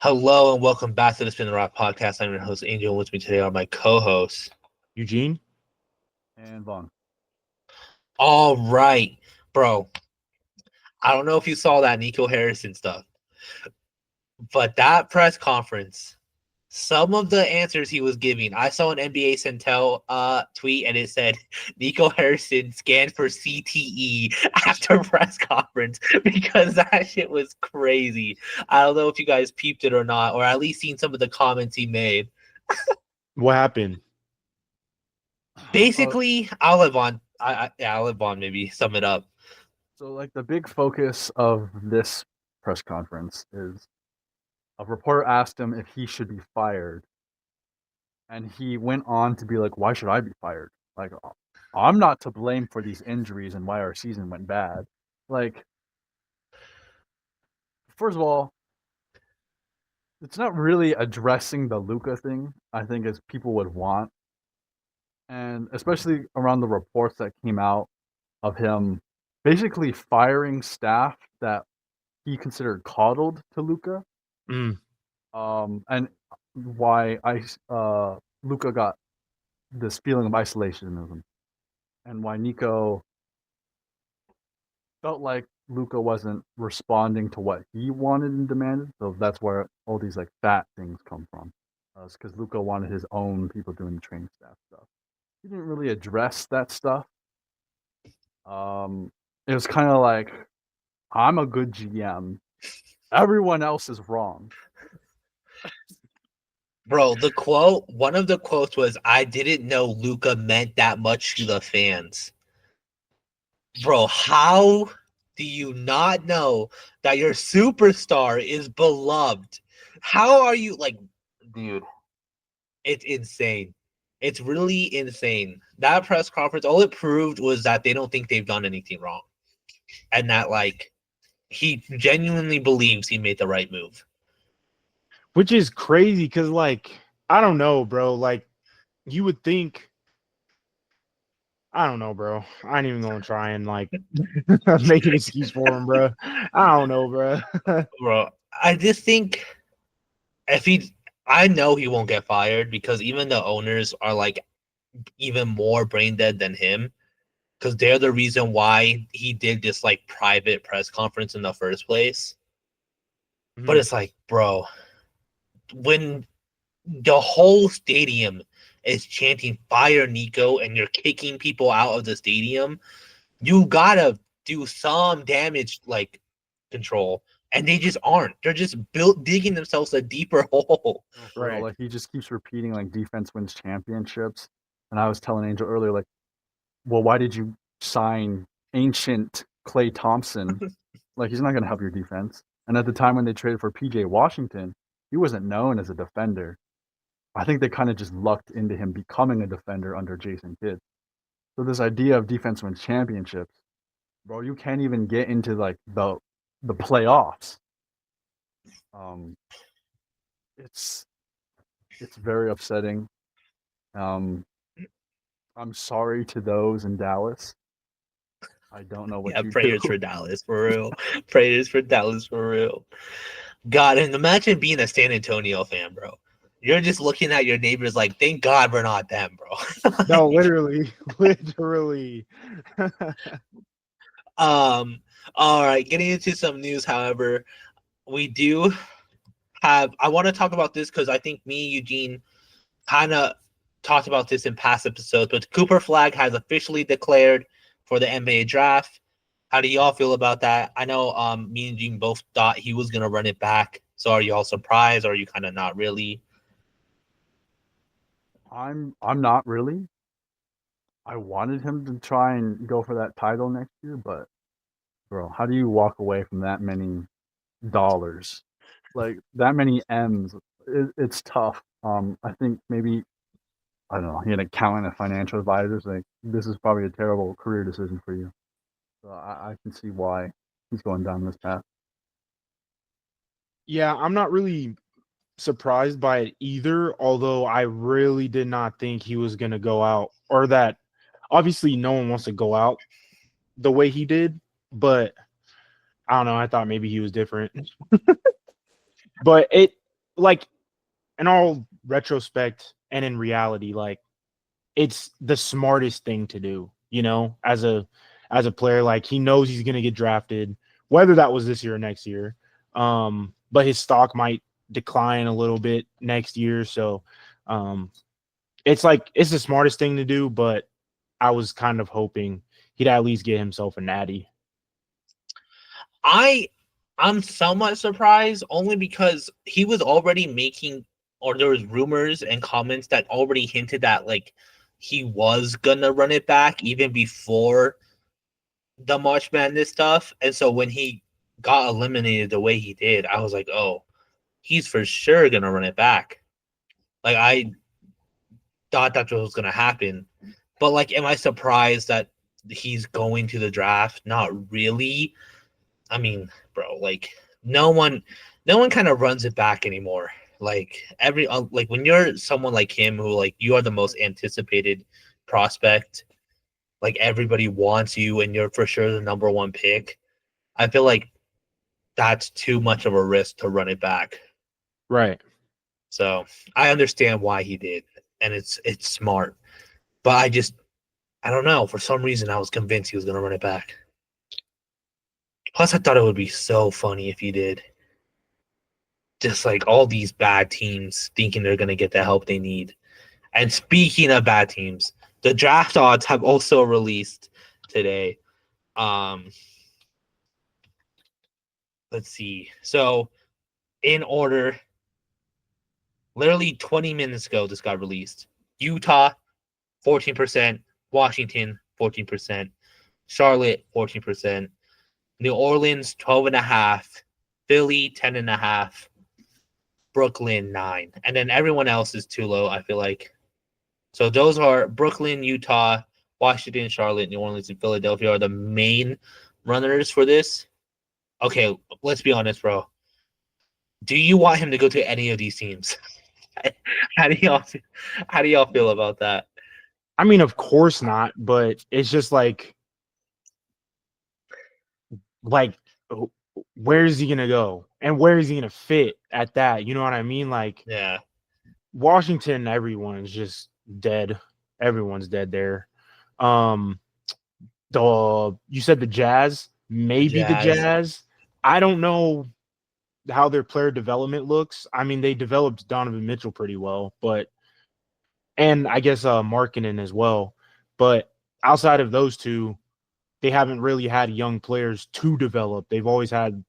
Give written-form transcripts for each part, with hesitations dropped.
Hello and welcome back to the Spin the Rock podcast. I'm your host, Angel, and with me today are my co-hosts. Eugene? And Vaughn. All right, bro. I don't know if you saw that Nico Harrison stuff, but that press conference, some of the answers he was giving, I saw an NBA Centel tweet and it said Nico Harrison scanned for CTE after press conference because that shit was crazy. I don't know if you guys peeped it or not, or at least seen some of the comments he made. What happened? Basically, I'll let Vaughn. I'll let Vaughn maybe sum it up. So, like, the big focus of this press conference is a reporter asked him if he should be fired. And he went on to be like, why should I be fired? Like, I'm not to blame for these injuries and why our season went bad. Like, first of all, it's not really addressing the Luka thing, I think, as people would want. And especially around the reports that came out of him basically firing staff that he considered coddled to Luka. Mm. And why Luka got this feeling of isolationism, and why Nico felt like Luka wasn't responding to what he wanted and demanded. So that's where all these like fat things come from. It's because Luka wanted his own people doing the training staff stuff. He didn't really address that stuff. It was kind of like, I'm a good GM. Everyone else is wrong. Bro, one of the quotes was, I didn't know Luka meant that much to the fans. Bro, how do you not know that your superstar is beloved? How are you like, dude? It's insane. It's really insane. That press conference, all it proved was that they don't think they've done anything wrong. And that like he genuinely believes he made the right move. Which is crazy because, like, I don't know, bro. Like, you would think, I don't know, bro. I ain't even going to try and, like, make an excuse for him, bro. I don't know, bro. Bro, I just think if I know he won't get fired because even the owners are like even more brain dead than him because they're the reason why he did this like private press conference in the first place. But it's like, bro, when the whole stadium is chanting fire Nico and you're kicking people out of the stadium, you gotta do some damage like control. And they just aren't. They're just digging themselves a deeper hole. Right. Like, he just keeps repeating like defense wins championships. And I was telling Angel earlier, like, well, why did you sign ancient Clay Thompson? Like, he's not going to help your defense. And at the time when they traded for PJ Washington, he wasn't known as a defender. I think they kind of just lucked into him becoming a defender under Jason Kidd. So this idea of defense wins championships, bro, you can't even get into like the playoffs. It's very upsetting. I'm sorry to those in Dallas. I don't know what you prayers do. for Dallas for real. Prayers for Dallas for real. God, and imagine being a San Antonio fan, bro. You're just looking at your neighbors like, thank God we're not them, bro. No, literally. Literally. All right, getting into some news, however, we do I want to talk about this because I think me, Eugene, kind of talked about this in past episodes, but Cooper Flag has officially declared for the NBA draft. How do y'all feel about that? I know me and Eugene both thought he was gonna run it back. So are y'all surprised or are you kind of not really? I'm not really. I wanted him to try and go for that title next year, but bro, how do you walk away from that many dollars? Like that many M's? It's tough. I think maybe I don't know. He had an accountant and financial advisors. Like this is probably a terrible career decision for you. So I can see why he's going down this path. Yeah, I'm not really surprised by it either, although I really did not think he was going to go out, or that obviously no one wants to go out the way he did, but I don't know. I thought maybe he was different. But like in all retrospect and in reality, like it's the smartest thing to do, as a player. Like he knows he's gonna get drafted, whether that was this year or next year. But his stock might decline a little bit next year. So it's the smartest thing to do, but I was kind of hoping he'd at least get himself a natty. I'm somewhat surprised only because he was already making, or there was rumors and comments that already hinted that like he was gonna run it back even before the March Madness stuff. And so when he got eliminated the way he did, I was like, oh, he's for sure gonna run it back. Like I thought that's what was gonna happen. But like, am I surprised that he's going to the draft? Not really. I mean, bro, like no one kind of runs it back anymore. Like like when you're someone like him who like you are the most anticipated prospect, like everybody wants you and you're for sure the number one pick. I feel like that's too much of a risk to run it back. Right. So I understand why he did, and it's smart. But I don't know. For some reason, I was convinced he was gonna run it back. Plus, I thought it would be so funny if he did. Just like all these bad teams thinking they're gonna get the help they need. And speaking of bad teams, the draft odds have also released today. Let's see. So, in order, literally 20 minutes ago, this got released. Utah, 14%. Washington, 14%. Charlotte, 14%. New Orleans, 12.5%. Philly, 10.5%. Brooklyn, 9%. And then everyone else is too low, I feel like. So those are Brooklyn, Utah, Washington, Charlotte, New Orleans, and Philadelphia are the main runners for this. Okay, let's be honest, bro. Do you want him to go to any of these teams? How do y'all feel about that? I mean, of course not, but it's just like where is he gonna go and where is he gonna fit at that? You know what I mean? Like Yeah. Washington, everyone's just dead. Everyone's dead there. You said the Jazz, maybe the Jazz. I don't know how their player development looks. I mean, they developed Donovan Mitchell pretty well, and I guess Markkanen as well. But outside of those two, they haven't really had young players to develop. They've always had,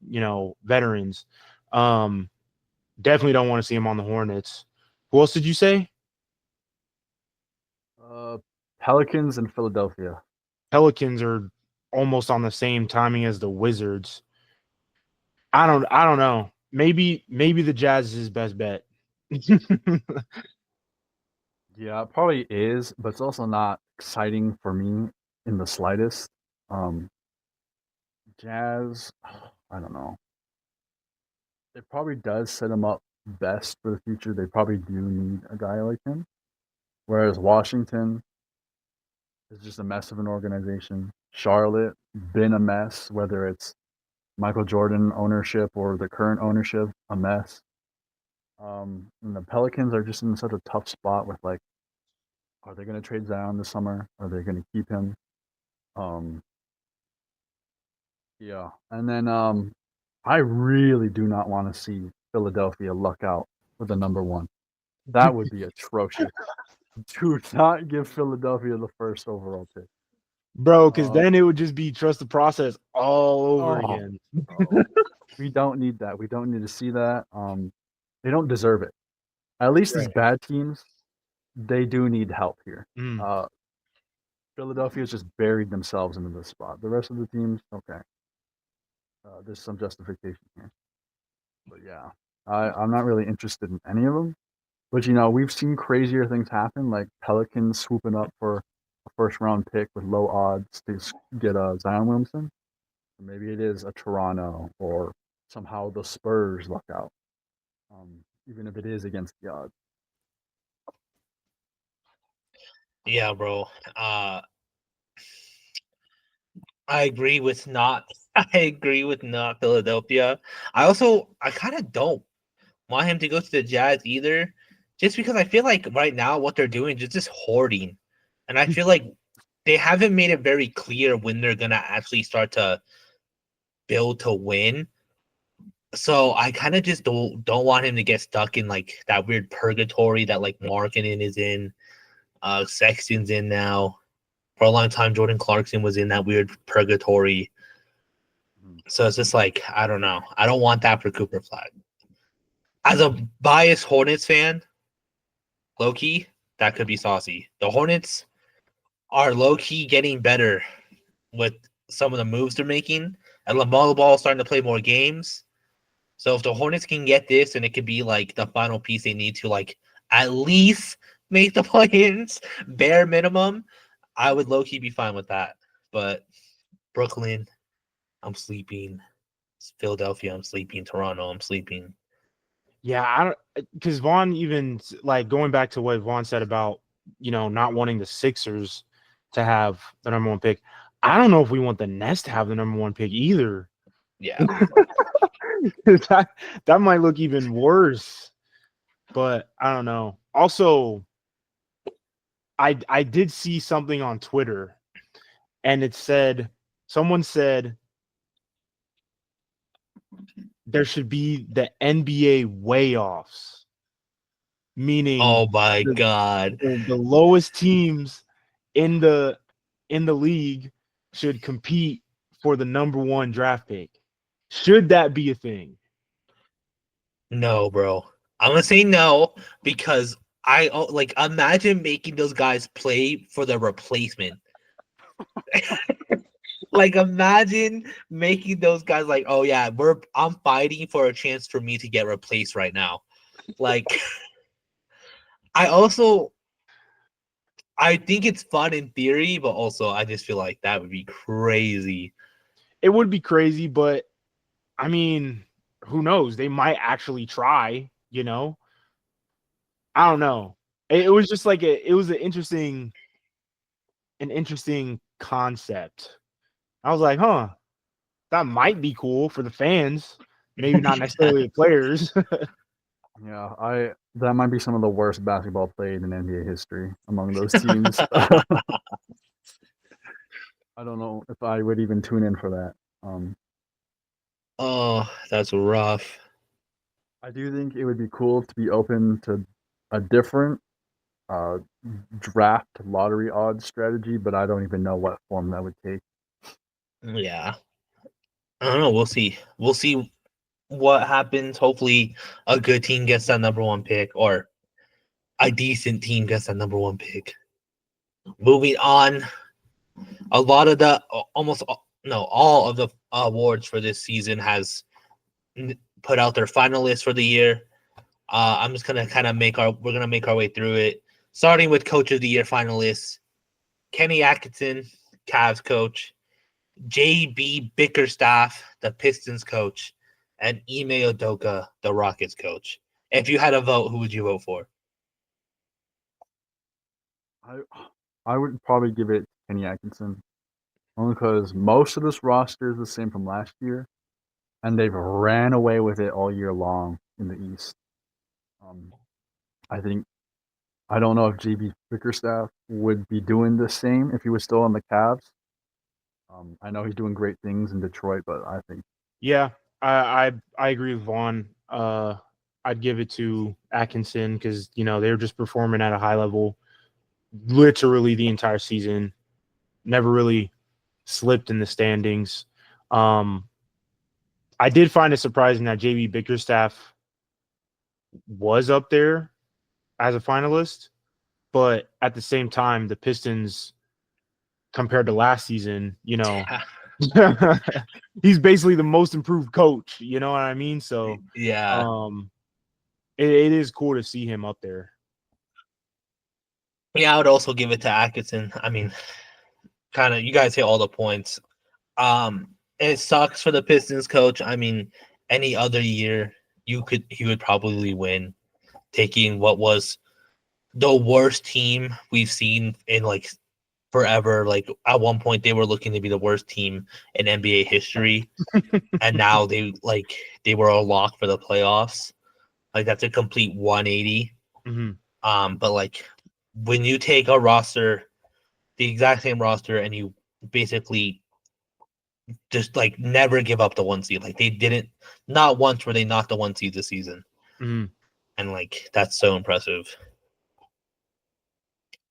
veterans. Definitely don't want to see him on the Hornets. Who else did you say? Pelicans and Philadelphia. Pelicans are almost on the same timing as the Wizards. I don't know. Maybe the Jazz is his best bet. Yeah, it probably is, but it's also not exciting for me in the slightest. Jazz, I don't know. It probably does set him up best for the future. They probably do need a guy like him. Whereas Washington is just a mess of an organization. Charlotte, been a mess, whether it's Michael Jordan ownership or the current ownership, a mess. And the Pelicans are just in such a tough spot with like, are they going to trade Zion this summer? Are they going to keep him? Yeah, and then I really do not want to see Philadelphia luck out with the number one. That would be atrocious. Do not give Philadelphia the first overall pick, bro, because then it would just be trust the process all over again. We don't need that. We don't need to see that. They don't deserve it. At least these bad teams, they do need help here. Philadelphia's just buried themselves into this spot. The rest of the teams, okay. There's some justification here. But yeah, I'm not really interested in any of them. But we've seen crazier things happen, like Pelicans swooping up for a first round pick with low odds to get Zion Williamson. Maybe it is a Toronto or somehow the Spurs luck out, even if it is against the odds. Yeah, bro. I agree with not. I agree with not Philadelphia. I kind of don't want him to go to the Jazz either, just because I feel like right now what they're doing is just hoarding, and I feel like they haven't made it very clear when they're gonna actually start to build to win. So I kind of just don't want him to get stuck in like that weird purgatory that like Markkanen is in, Sexton's in now. For a long time, Jordan Clarkson was in that weird purgatory. So it's just like, I don't know. I don't want that for Cooper Flag. As a biased Hornets fan, low-key, that could be saucy. The Hornets are low-key getting better with some of the moves they're making. And LaMelo Ball is starting to play more games. So if the Hornets can get this, and it could be like the final piece they need to like at least make the play-ins, bare minimum, I would low-key be fine with that. But Brooklyn, I'm sleeping. Philadelphia, I'm sleeping. Toronto, I'm sleeping. Yeah, I don't, because Vaughn, even like going back to what Vaughn said about, not wanting the Sixers to have the number one pick. I don't know if we want the Nets to have the number one pick either. Yeah. that might look even worse. But I don't know. Also, I did see something on Twitter, and it said, someone said there should be the NBA way-offs, meaning Oh my God. the lowest teams in the league should compete for the number one draft pick. Should that be a thing? No, bro. I'm gonna say no because I like imagine making those guys play for the replacement. Like imagine making those guys like, oh yeah, I'm fighting for a chance for me to get replaced right now. Like I think it's fun in theory, but also I just feel like that would be crazy. It would be crazy, but I mean, who knows? They might actually try, I don't know. It was just like it was an interesting concept. I was like, huh, that might be cool for the fans. Maybe not necessarily the players. Yeah, that might be some of the worst basketball played in NBA history among those teams. I don't know if I would even tune in for that. Oh, that's rough. I do think it would be cool to be open to a different draft lottery odds strategy, but I don't even know what form that would take. Yeah. I don't know. We'll see. We'll see what happens. Hopefully a good team gets that number one pick, or a decent team gets that number one pick. Moving on, a lot of the all of the awards for this season has put out their finalists for the year. I'm just gonna kind of we're gonna make our way through it, starting with Coach of the Year finalists: Kenny Atkinson, Cavs coach; J.B. Bickerstaff, the Pistons coach; and Ime Udoka, the Rockets coach. If you had a vote, who would you vote for? I would probably give it Kenny Atkinson, only because most of this roster is the same from last year, and they've ran away with it all year long in the East. I don't know if JB Bickerstaff would be doing the same if he was still on the Cavs. I know he's doing great things in Detroit, but I think Yeah, I agree with Vaughn. I'd give it to Atkinson because they were just performing at a high level, literally the entire season. Never really slipped in the standings. I did find it surprising that JB Bickerstaff was up there as a finalist, but at the same time, the Pistons, compared to last season, he's basically the most improved coach. You know what I mean? So Yeah. It is cool to see him up there. Yeah, I would also give it to Atkinson. I mean, kind of, you guys hit all the points. It sucks for the Pistons coach. I mean, any other year, he would probably win, taking what was the worst team we've seen in like forever. Like at one point, they were looking to be the worst team in NBA history, and now they were a lock for the playoffs. Like that's a complete 180. Mhm. But like when you take a roster, the exact same roster, and you basically just like never give up the 1 seed. Like they didn't, not once were they not the 1 seed this season, Mhm. and like that's so impressive.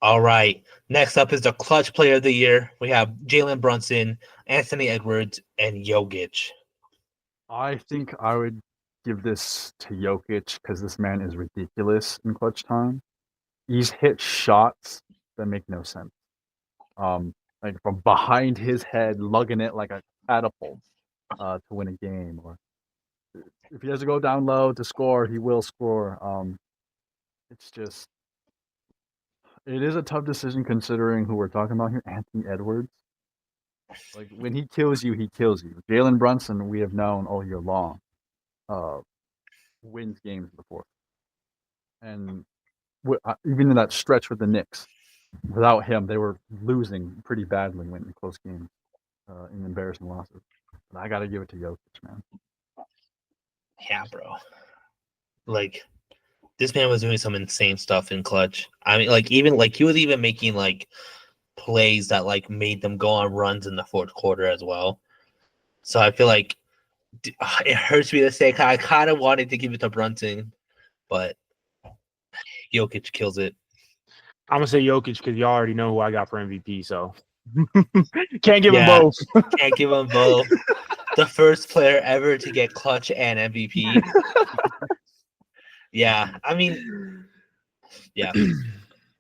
All right, next up is the clutch player of the year. We have Jalen Brunson, Anthony Edwards, and Jokic. I think I would give this to Jokic because this man is ridiculous in clutch time. He's hit shots that make no sense. Like from behind his head, lugging it like a catapult to win a game. Or if he has to go down low to score, he will score. It's just, it is a tough decision considering who we're talking about here, Anthony Edwards. Like when he kills you, he kills you. Jalen Brunson, we have known all year long, uh, wins games before, and even in that stretch with the Knicks, without him, they were losing pretty badly in close games, in embarrassing losses. But I got to give it to Jokic, man. Yeah, bro. Like this man was doing some insane stuff in clutch. I mean, like even like he was even making like plays that like made them go on runs in the fourth quarter as well. So I feel like it hurts me to say I kind of wanted to give it to Brunson, but Jokic kills it. I'm gonna say Jokic because you already know who I got for MVP. So can't give them Yeah. both. Can't give them both. The first player ever to get clutch and MVP. Yeah, I mean, yeah.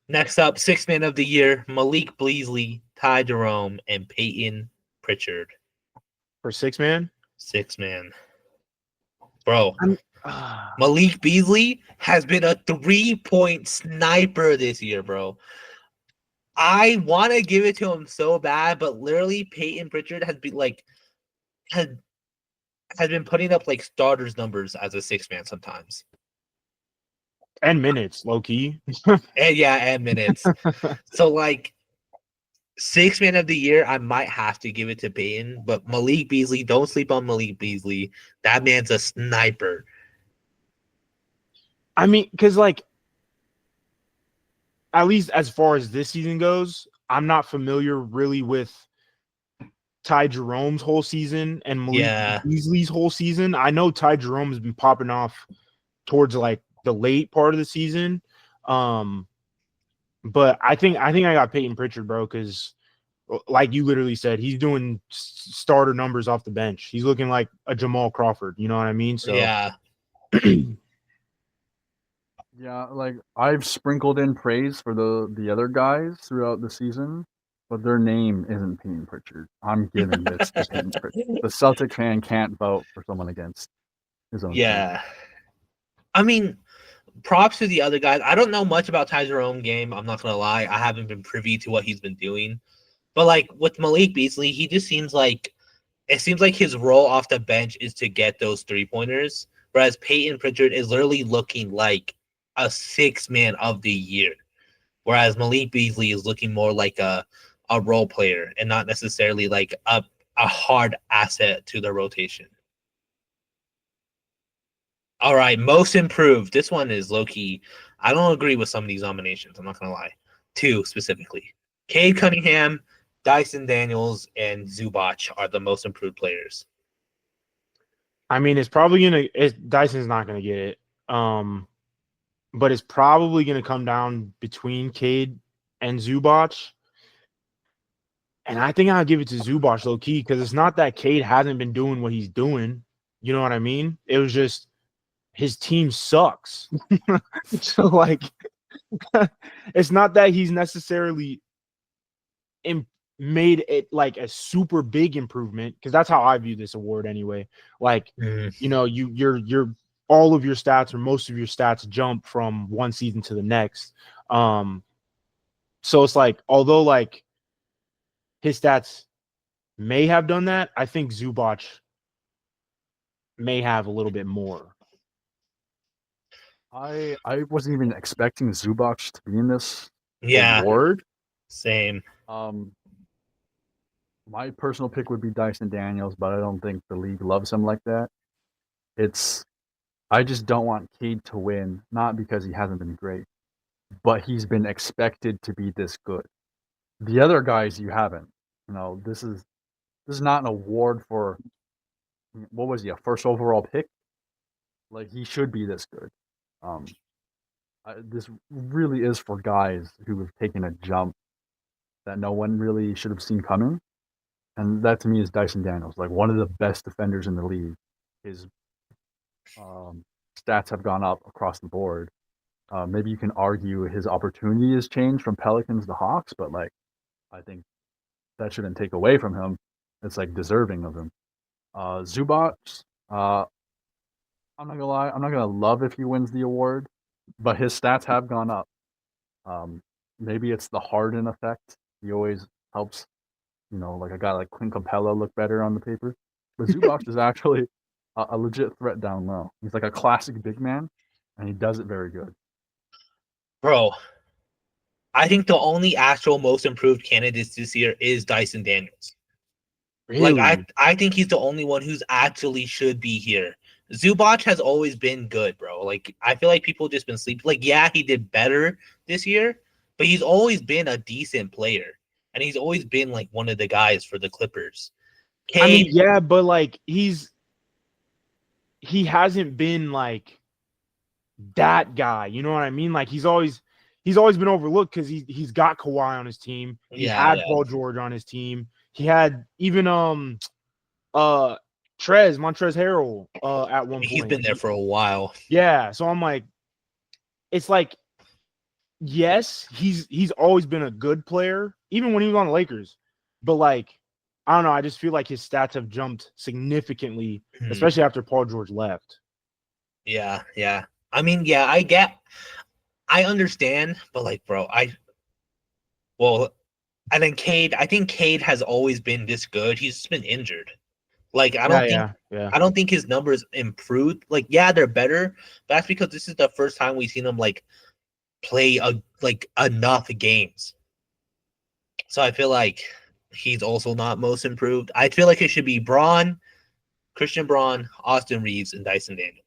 Next up, sixth man of the year, Malik Beasley, Ty Jerome, and Peyton Pritchard. For 6 man. Six man. Bro, I'm, Malik Beasley has been a 3-point sniper this year, bro. I want to give it to him so bad, but literally Peyton Pritchard has been like had has been putting up like starters numbers as a 6 man sometimes. and minutes, low key. And yeah, and minutes. So like 6 man of the year, I might have to give it to Peyton, but Malik Beasley, don't sleep on Malik Beasley. That man's a sniper. I mean, because like at least as far as this season goes, I'm not familiar really with Ty Jerome's whole season and Malik Yeah. Beasley's whole season. I know Ty Jerome has been popping off towards like the late part of the season. But I think I got Peyton Pritchard, bro, because like you literally said, he's doing starter numbers off the bench. He's looking like a Jamal Crawford. You know what I mean? So Yeah. Yeah, like I've sprinkled in praise for the other guys throughout the season, but their name isn't Peyton Pritchard. I'm giving this to Peyton Pritchard. The Celtic fan can't vote for someone against his own team. Yeah. I mean, props to the other guys. I don't know much about Ty Jerome game. I'm not gonna lie. I haven't been privy to what he's been doing. But like with Malik Beasley, he just seems like his role off the bench is to get those 3-pointers, whereas Peyton Pritchard is literally looking like a 6 man of the year, whereas Malik Beasley is looking more like a role player and not necessarily like a hard asset to the rotation. All right, most improved. This one is low key. I don't agree with some of these nominations. I'm not gonna lie. 2 specifically. Cade Cunningham, Dyson Daniels, and Zubac are the most improved players. I mean, it's probably Dyson's not gonna get it. But it's probably gonna come down between Cade and Zubac. And I think I'll give it to Zubac low key because it's not that Cade hasn't been doing what he's doing. You know what I mean? It was just his team sucks. So like it's not that he's necessarily made it like a super big improvement, because that's how I view this award anyway. Like, you know, you're all of your stats or most of your stats jump from one season to the next. So it's like, although like his stats may have done that, I think Zubac may have a little bit more. I wasn't even expecting Zubac to be in this Yeah, award. same. My personal pick would be Dyson Daniels, but I don't think the league loves him like that. I just don't want Cade to win, not because he hasn't been great, but he's been expected to be this good. The other guys you haven't. This is not an award for what was he, a first overall pick? Like he should be this good. Um, this really is for guys who have taken a jump that no one really should have seen coming, and that to me is Dyson Daniels, like one of the best defenders in the league. His stats have gone up across the board. Maybe you can argue his opportunity has changed from Pelicans to Hawks, but like I think that shouldn't take away from him. It's like deserving of him. Zubac, I'm not gonna lie, I'm not gonna love if he wins the award, but his stats have gone up. Maybe it's the Harden effect. He always helps, like a guy like Clint Capella look better on the paper. But Zubac is actually a legit threat down low. He's like a classic big man, and he does it very good. Bro, I think the only actual most improved candidates this year is Dyson Daniels. Really? Like I think he's the only one who's actually should be here. Zubac has always been good, bro. Like I feel like people just been sleeping. Like yeah, he did better this year, but he's always been a decent player, and he's always been like one of the guys for the Clippers. I mean, Cade, yeah, but like he hasn't been like that guy. You know what I mean? Like he's always been overlooked because he's got Kawhi on his team. He had Paul George on his team. He had even Montrezl Harrell at one point. He's been there for a while. Yeah, so I'm like, it's like, yes, he's always been a good player, even when he was on the Lakers. But like, I don't know, I just feel like his stats have jumped significantly, especially after Paul George left. Yeah. I mean, yeah, I understand, but like, bro, I think Cade has always been this good. He's just been injured. Like, I don't think his numbers improved. Like, yeah, they're better, but that's because this is the first time we've seen him like play enough games. So I feel like he's also not most improved. I feel like it should be Braun, Christian Braun, Austin Reeves, and Dyson Daniels.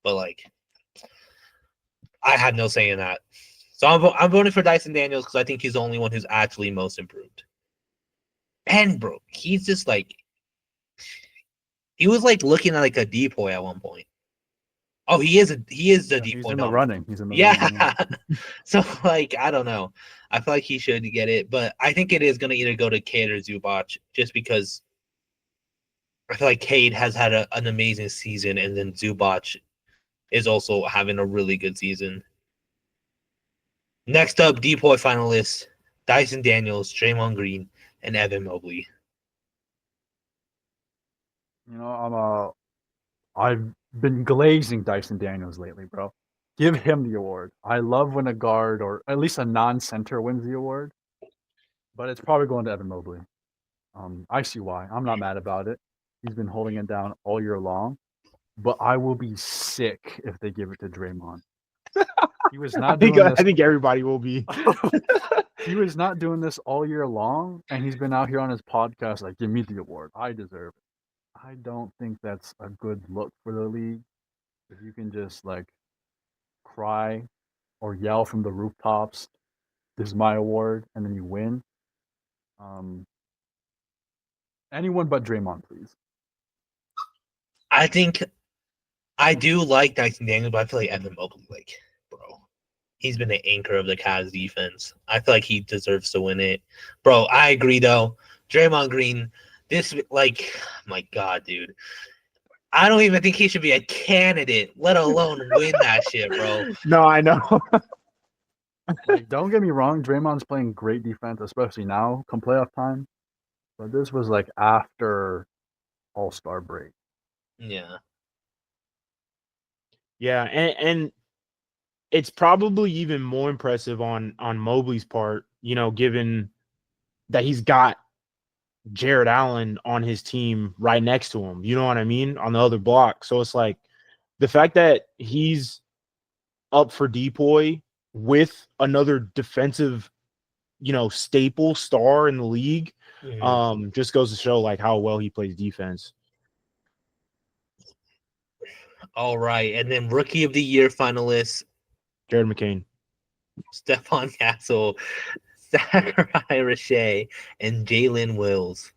But like, I had no say in that. So I'm voting for Dyson Daniels because I think he's the only one who's actually most improved. And bro, he's just like he was like looking at like a depoy at one point. Oh, he is the depoy. He's in the running. He's in the running. running. So like I don't know. I feel like he should get it, but I think it is gonna either go to Cade or Zubac just because I feel like Cade has had an amazing season, and then Zubac is also having a really good season. Next up, Depoy finalists: Dyson Daniels, Draymond Green, and Evan Mobley. I've been glazing Dyson Daniels lately, bro. Give him the award. I love when a guard or at least a non-center wins the award, but it's probably going to Evan Mobley. I see why. I'm not mad about it. He's been holding it down all year long, but I will be sick if they give it to Draymond. He was not doing this. I think everybody will be. He was not doing this all year long, and he's been out here on his podcast like, give me the award. I deserve it. I don't think that's a good look for the league. If you can just like cry or yell from the rooftops, "This is my award," and then you win. Anyone but Draymond, please. I think I do like Dyson Daniels, but I feel like Evan Mobley, like, bro, he's been the anchor of the Cavs defense. I feel like he deserves to win it. Bro, I agree though. Draymond Green, this like, my God, dude. I don't even think he should be a candidate, let alone win that shit, bro. No, I know. Like, don't get me wrong, Draymond's playing great defense, especially now, come playoff time. But this was like after All-Star break. Yeah. Yeah, and it's probably even more impressive on Mobley's part, given that he's got Jared Allen on his team right next to him. You know what I mean? On the other block. So it's like the fact that he's up for Depoy with another defensive, staple star in the league, just goes to show like how well he plays defense. All right, and then Rookie of the Year finalists: Jared McCain. Stephon Castle, Zachary Richey, and Jalen Wells.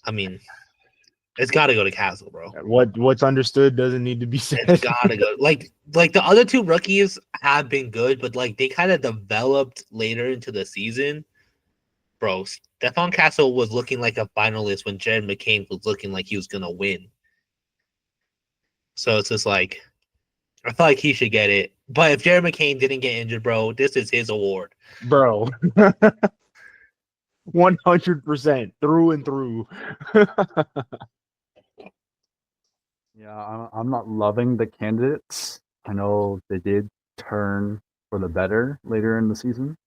I mean, it's got to go to Castle, bro. What's understood doesn't need to be It's said. gotta go. Like the other two rookies have been good, but like they kind of developed later into the season. Bro, Stephon Castle was looking like a finalist when Jared McCain was looking like he was gonna win. So it's just like I feel like he should get it. But if Jared McCain didn't get injured, bro, this is his award. Bro. 100% through and through. Yeah, I'm not loving the candidates. I know they did turn for the better later in the season.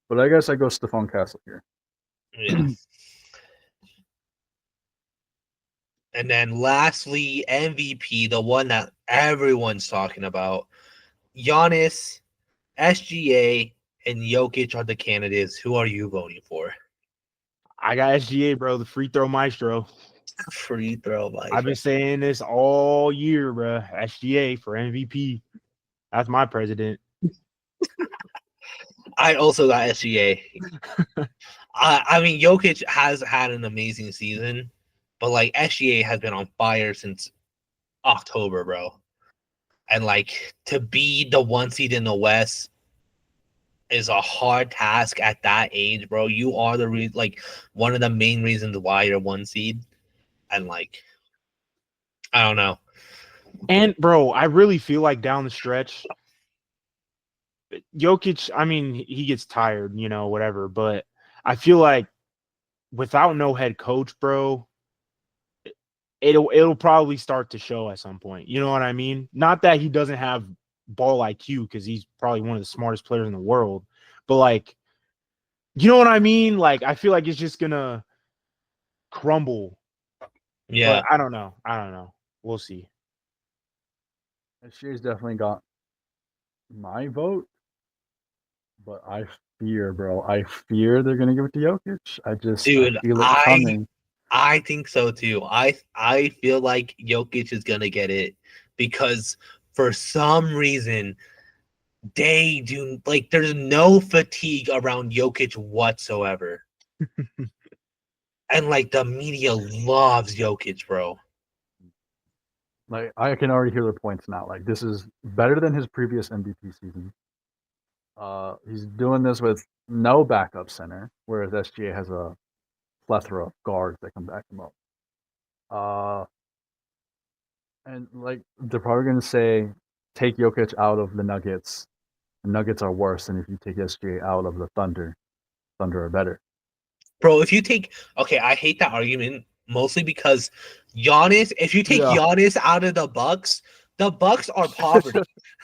But I guess I go Stephon Castle here. Yeah. And then lastly, MVP, the one that everyone's talking about. Giannis, SGA, and Jokic are the candidates. Who are you voting for? I got SGA, bro, the free throw maestro. Free throw, Mike. I've been saying this all year, bro. SGA for MVP. That's my president. I also got SGA. I mean, Jokic has had an amazing season, but like SGA has been on fire since October, bro. And like to be the 1 seed in the West is a hard task at that age, bro. You are the like one of the main reasons why you're 1 seed, and like I don't know. And bro, I really feel like down the stretch, Jokic, I mean, he gets tired, whatever, but I feel like without no head coach, bro, it'll probably start to show at some point. You know what I mean? Not that he doesn't have ball IQ, because he's probably one of the smartest players in the world, but like, you know what I mean? Like, I feel like it's just gonna crumble. Yeah, But I don't know. We'll see. SGA's definitely got my vote, but I fear, bro. I fear they're gonna give it to Jokic. I dude, feel it coming. I think so too. I feel like Jokic is gonna get it because for some reason they do like there's no fatigue around Jokic whatsoever. And like the media loves Jokic, bro. Like I can already hear their points now. Like this is better than his previous MVP season. He's doing this with no backup center, whereas SGA has a plethora of guards that can back him up. And like they're probably gonna say, take Jokic out of the Nuggets. The Nuggets are worse than if you take SGA out of the Thunder. Thunder are better. Bro, if you take I hate that argument mostly because Giannis, if you take Giannis out of the Bucks are poverty.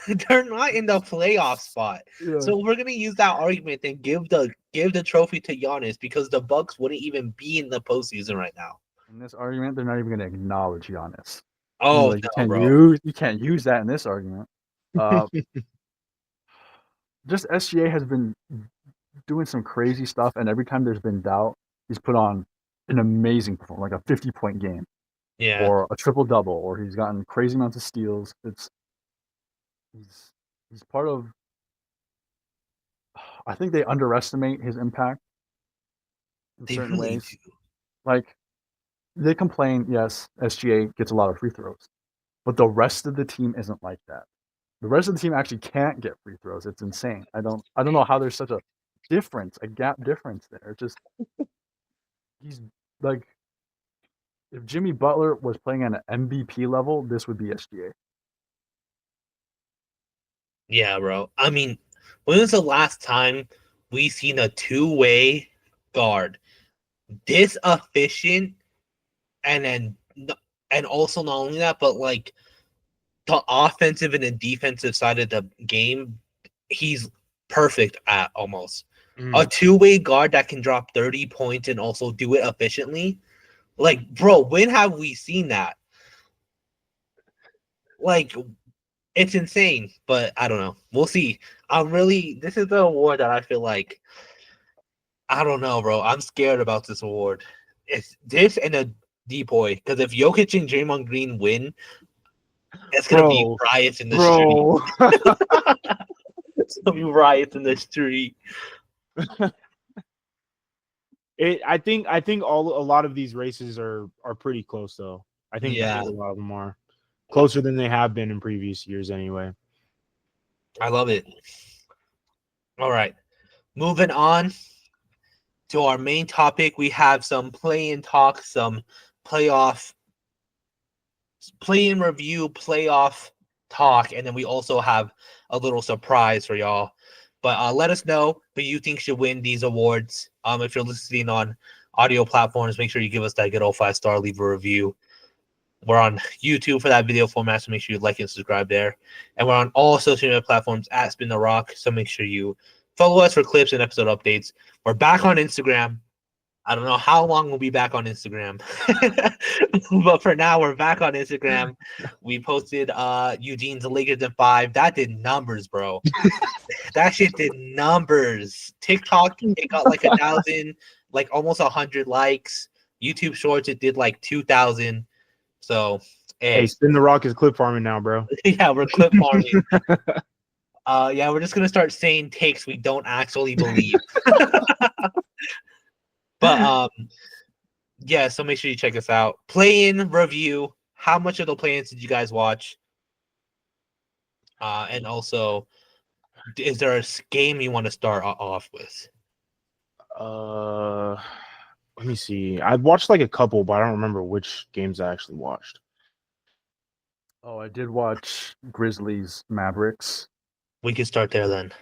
They're not in the playoff spot. Yeah. So we're gonna use that argument and give the trophy to Giannis because the Bucks wouldn't even be in the postseason right now. In this argument, they're not even gonna acknowledge Giannis. Oh, like, no, you can't use that in this argument. Just SGA has been doing some crazy stuff, and every time there's been doubt, he's put on an amazing performance, like a 50-point game, or a triple-double, or he's gotten crazy amounts of steals. He's part of. I think they underestimate his impact in certain ways. Do. Like they complain, yes, SGA gets a lot of free throws, but the rest of the team isn't like that. The rest of the team actually can't get free throws. It's insane. I don't know how there's such a gap difference there. Just he's like, if Jimmy Butler was playing at an MVP level, this would be SGA. Yeah, bro. I mean, when was the last time we seen a two-way guard this efficient, and also not only that, but like the offensive and the defensive side of the game, he's perfect at almost. A two-way guard that can drop 30 points and also do it efficiently. Like, bro, when have we seen that? Like, it's insane, but I don't know. We'll see. This is the award that I feel like, I don't know, bro. I'm scared about this award. it's this and a depoy. Because if Jokic and Draymond Green win, it's gonna be Bro, riots in the street. bro. It's gonna be riots in the street. I think a lot of these races are pretty close though. I think Yeah. a lot of them are closer than they have been in previous years anyway. I love it. All right. Moving on to our main topic, we have some play-in talk, some playoff play-in review, playoff talk, and then we also have a little surprise for y'all. But let us know who you think should win these awards. If you're listening on audio platforms, make sure you give us that good old 5-star, leave a review. We're on YouTube for that video format, so make sure you like and subscribe there. And we're on all social media platforms at Spin the Rock, so make sure you follow us for clips and episode updates. We're back on Instagram. I don't know how long we'll be back on Instagram, but for now, we're back on Instagram. We posted Eugene's Lakers in 5. That did numbers, bro. That shit did numbers. TikTok, it got like 1,000, like almost 100 likes. YouTube Shorts, it did like 2,000. So, Hey, Spin the Rock is clip farming now, bro. Yeah, we're clip farming. Yeah, we're just gonna start saying takes we don't actually believe. But yeah, so make sure you check us out. Play-in review. How much of the play-ins did you guys watch? And also, is there a game you want to start off with? Let me see. I watched like a couple, but I don't remember which games I actually watched. Oh, I did watch Grizzlies Mavericks. We can start there then.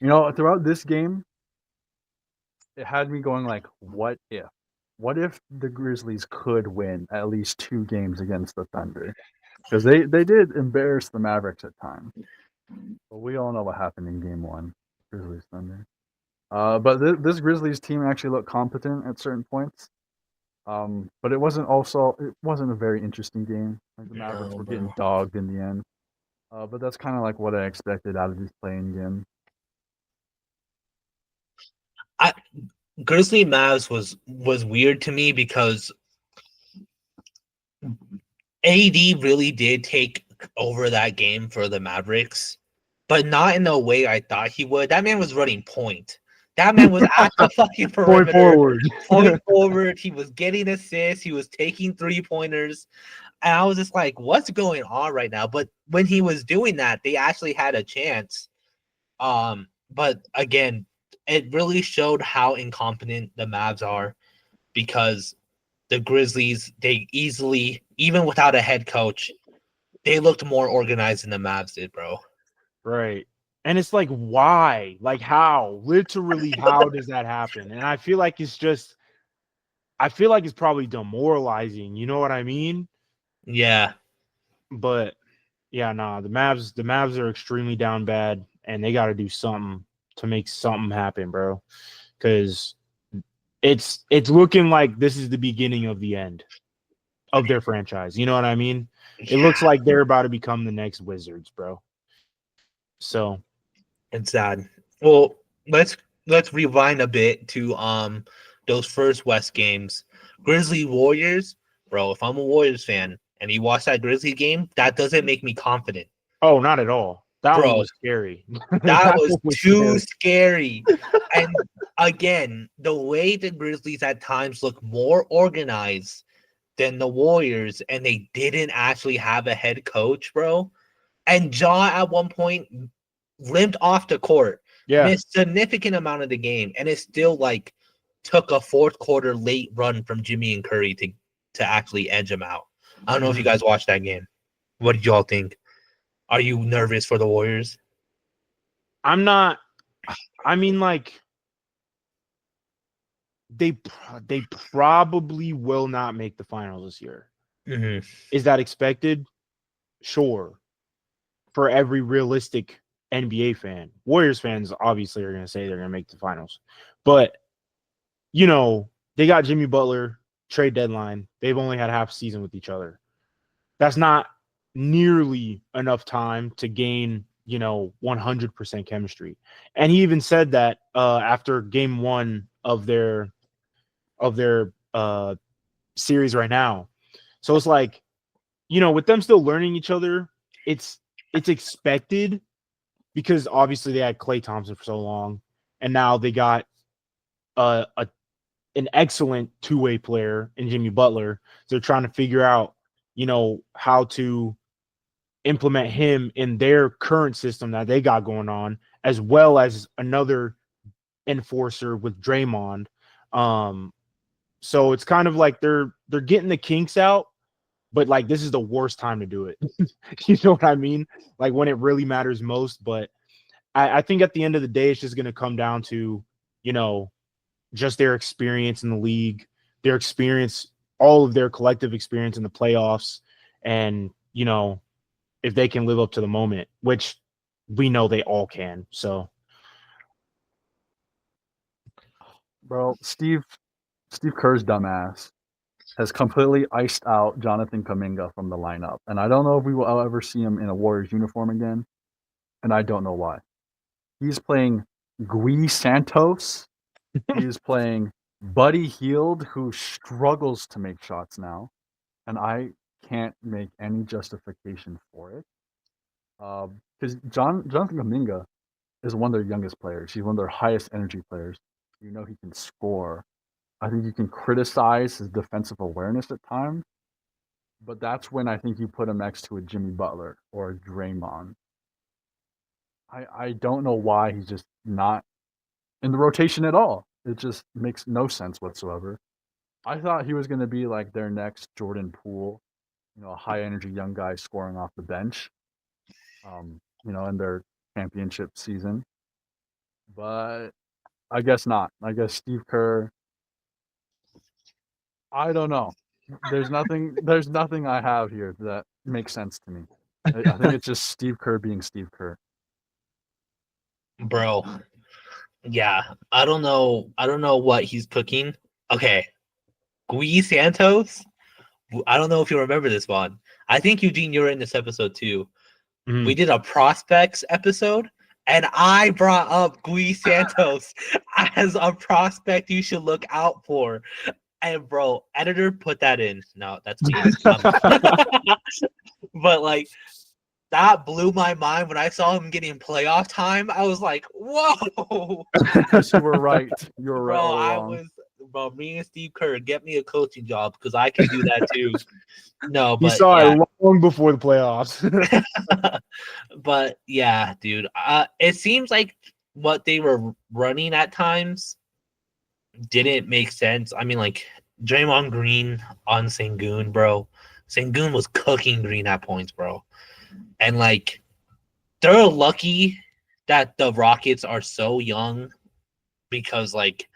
You know, throughout this game, it had me going like, what if? What if the Grizzlies could win at least 2 games against the Thunder? Because they did embarrass the Mavericks at times. But we all know what happened in game 1, Grizzlies Thunder. But this Grizzlies team actually looked competent at certain points. But it wasn't a very interesting game. Like the Mavericks were getting dogged in the end. But that's kind of like what I expected out of this playing game. Grizzly Mavs was weird to me because AD really did take over that game for the Mavericks, but not in the way I thought he would. That man was running point. That man was at the fucking perimeter. Point forward. He was getting assists. He was taking 3-pointers. And I was just like, what's going on right now? But when he was doing that, they actually had a chance. But again, it really showed how incompetent the Mavs are, because the Grizzlies, they easily, even without a head coach, they looked more organized than the Mavs did, bro. Right. And it's like, why? Like, how? Literally, how does that happen? And I feel like it's probably demoralizing. You know what I mean? Yeah. But yeah, nah, the Mavs are extremely down bad, and they got to do something to make something happen, bro. Because it's looking like this is the beginning of the end of their franchise. You know what I mean? It looks like they're about to become the next Wizards, bro. So it's sad. Well, let's rewind a bit to those first West games. Grizzly Warriors, bro. If I'm a Warriors fan and you watch that Grizzly game, that doesn't make me confident. Oh, not at all. That one was scary. That was too scary. And again, the way the Grizzlies at times look more organized than the Warriors, and they didn't actually have a head coach, bro. And Ja at one point limped off the court, missed a significant amount of the game, and it still like took a fourth quarter late run from Jimmy and Curry to actually edge him out. I don't know if you guys watched that game. What did y'all think? Are you nervous for the Warriors? I'm not. I mean, like, they probably will not make the finals this year. Mm-hmm. Is that expected? Sure. For every realistic NBA fan. Warriors fans obviously are going to say they're going to make the finals. But, you know, they got Jimmy Butler, trade deadline. They've only had half a season with each other. That's not nearly enough time to gain, 100% chemistry. And he even said that after game 1 of their series right now. So it's like, with them still learning each other, it's expected because obviously they had Klay Thompson for so long, and now they got an excellent two-way player in Jimmy Butler. So they're trying to figure out, how to implement him in their current system that they got going on, as well as another enforcer with Draymond. So it's kind of like they're getting the kinks out, but like this is the worst time to do it. You know what I mean? Like when it really matters most. But I think at the end of the day, it's just going to come down to, just their experience in the league, their experience, all of their collective experience in the playoffs, and if they can live up to the moment, which we know they all can. So, Bro, Steve Kerr's dumbass has completely iced out Jonathan Kuminga from the lineup, and I don't know if we will ever see him in a Warriors uniform again, and I don't know why. He's playing Gui Santos. He is playing Buddy Hield, who struggles to make shots now, and I can't make any justification for it. Because Jonathan Kuminga is one of their youngest players. He's one of their highest energy players. He can score. I think you can criticize his defensive awareness at times, but that's when I think you put him next to a Jimmy Butler or a Draymond. I don't know why he's just not in the rotation at all. It just makes no sense whatsoever. I thought he was going to be like their next Jordan Poole, a high energy young guy scoring off the bench, in their championship season. But I guess not. I guess Steve Kerr. I don't know. There's nothing I have here that makes sense to me. I think it's just Steve Kerr being Steve Kerr. Bro. Yeah, I don't know what he's cooking. Okay, Gui Santos. I don't know if you remember this one. I think Eugene, you were in this episode too. We did a prospects episode, and I brought up Gui Santos as a prospect you should look out for. And bro, editor put that in. No, that's me. But like that blew my mind when I saw him getting playoff time. I was like, whoa. Yes, you were right. You were right. Bro, me and Steve Kerr, get me a coaching job because I can do that too. No, but he saw it long before the playoffs. But yeah, dude, it seems like what they were running at times didn't make sense. I mean, like Draymond Green on Sengun, bro. Sengun was cooking Green at points, bro. And like they're lucky that the Rockets are so young because like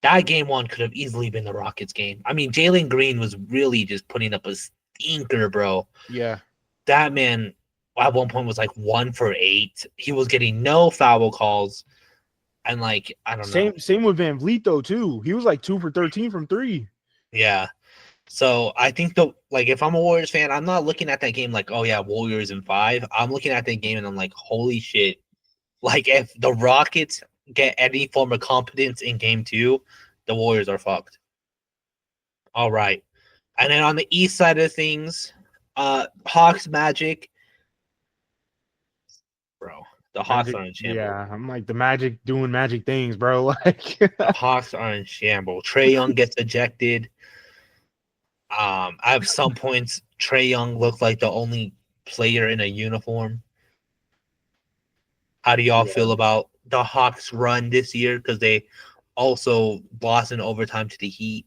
that game one could have easily been the Rockets game. I mean, Jalen Green was really just putting up a stinker, bro. Yeah. That man at one point was like 1 for 8. He was getting no foul calls. And like, I don't know. Same with Van Vliet though, too. He was like 2 for 13 from 3. Yeah. So I think if I'm a Warriors fan, I'm not looking at that game like, oh yeah, Warriors in 5. I'm looking at that game and I'm like, holy shit. Like if the Rockets get any form of competence in game 2, the Warriors are fucked. All right. And then on the east side of things, Hawks Magic. Bro, the Hawks are in shambles. Yeah, I'm like the Magic doing magic things, bro. Like the Hawks are in shambles. Trae Young gets ejected. At some points, Trae Young looked like the only player in a uniform. How do y'all feel about the Hawks' run this year? Because they also lost in overtime to the Heat.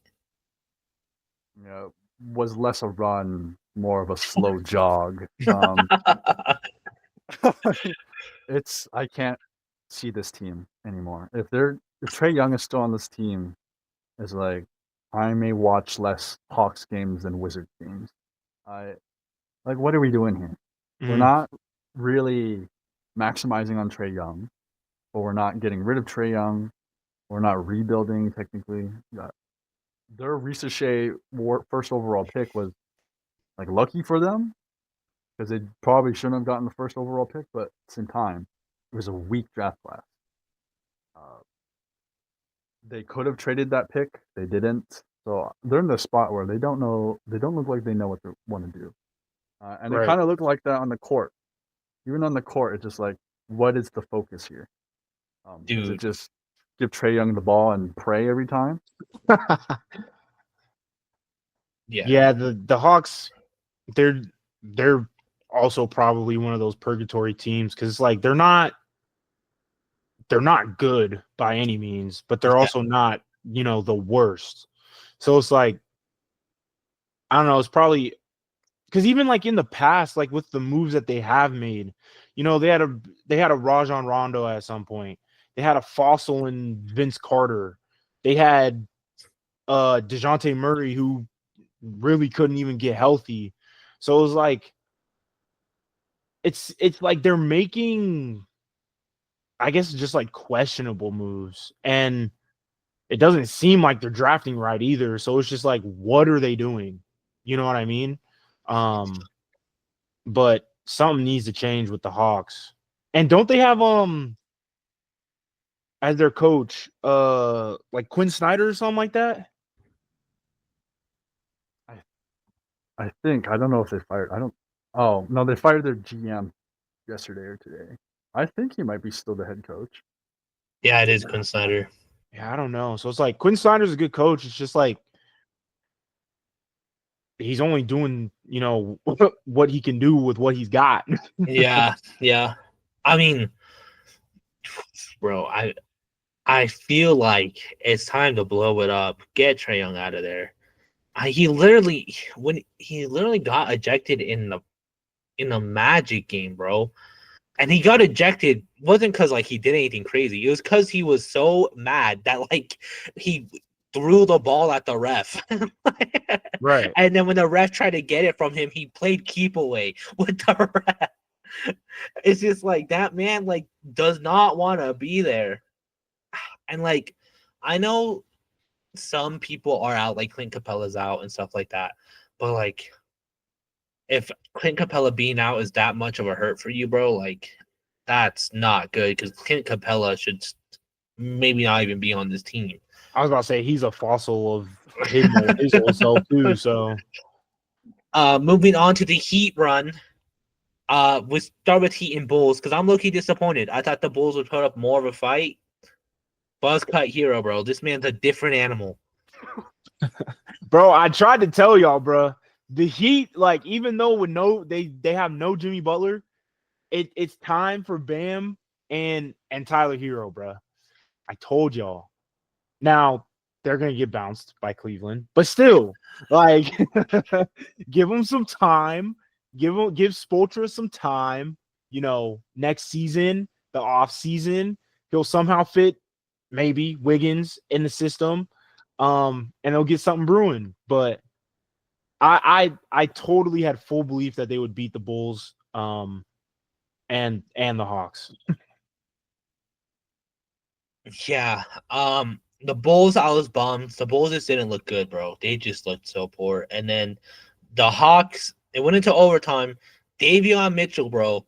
Yeah, was less a run, more of a slow jog. I can't see this team anymore. If Trae Young is still on this team, it's like I may watch less Hawks games than Wizards games. What are we doing here? We're not really maximizing on Trae Young, but we're not getting rid of Trae Young. We're not rebuilding technically. Their Risa Shea first overall pick was like lucky for them because they probably shouldn't have gotten the first overall pick, but at the same time, it was a weak draft class. They could have traded that pick. They didn't. So they're in the spot where they don't know. They don't look like they know what they want to do, and they Right. kind of look like that on the court. Even on the court, it's just like, what is the focus here? Is it Dude. just give Trey Young the ball and pray every time? Yeah. Yeah, the Hawks, they're also probably one of those purgatory teams because it's like they're not good by any means, but they're Yeah. also not, the worst. So it's like, I don't know, it's probably because even like in the past, like with the moves that they have made, they had a Rajon Rondo at some point. They had a fossil in Vince Carter. They had DeJounte Murray who really couldn't even get healthy. So it was like it's like they're making, I guess, just like questionable moves, and it doesn't seem like they're drafting right either. So it's just like, what are they doing? You know what I mean? But something needs to change with the Hawks. And don't they have as their coach like Quinn Snyder or something like that? I think I don't know if they fired. I don't. Oh no, they fired their GM yesterday or today. I think he might be still the head coach. Yeah, it is Quinn Snyder. Yeah, I don't know. So it's like Quinn Snyder's a good coach. It's just like he's only doing, what he can do with what he's got. Yeah, yeah. I mean, bro, I feel like it's time to blow it up. Get Trey Young out of there. He literally got ejected in the Magic game, bro. And he got ejected wasn't because like he did anything crazy. It was because he was so mad that like he threw the ball at the ref. Right. And then when the ref tried to get it from him, he played keep away with the ref. It's just like that man like does not want to be there. And like I know some people are out, like Clint Capella's out and stuff like that. But like if Clint Capella being out is that much of a hurt for you, bro, like that's not good because Clint Capella should maybe not even be on this team. I was about to say he's a fossil of his old self too. So Moving on to the Heat run. We start with Heat and Bulls because I'm low-key disappointed. I thought the Bulls would put up more of a fight. Buzzcut Hero, bro. This man's a different animal. bro, I tried to tell y'all, bro. The Heat, like, even though with they have no Jimmy Butler, it's time for Bam and Tyler Hero, bro. I told y'all. Now they're gonna get bounced by Cleveland, but still, like, give them some time. Give Spoelstra some time. Next season, the off season, he'll somehow fit maybe Wiggins in the system, and they'll get something brewing. But I totally had full belief that they would beat the Bulls, and the Hawks. Yeah. The Bulls, I was bummed. The Bulls just didn't look good, bro. They just looked so poor. And then the Hawks, it went into overtime. Davion Mitchell, bro.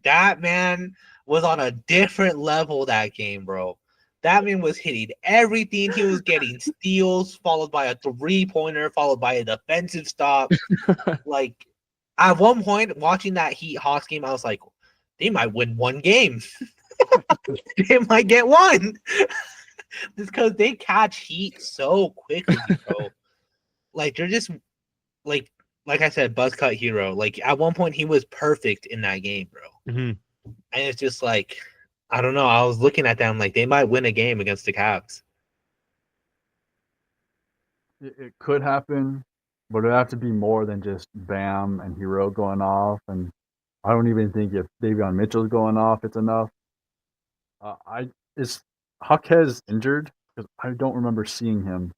That man was on a different level that game, bro. That man was hitting everything. He was getting steals, followed by a 3-pointer, followed by a defensive stop. Like, at one point, watching that Heat Hawks game, I was like, they might win one game. They might get one. It's because they catch heat so quickly, bro. Like, they're just, like I said, Buzzcut Hero. Like, at one point, he was perfect in that game, bro. Mm-hmm. And it's just like, I don't know. I was looking at them like they might win a game against the Cavs. It could happen, but it'd have to be more than just Bam and Hero going off. And I don't even think if Davion Mitchell's going off, it's enough. Is Jaquez injured? Because I don't remember seeing him.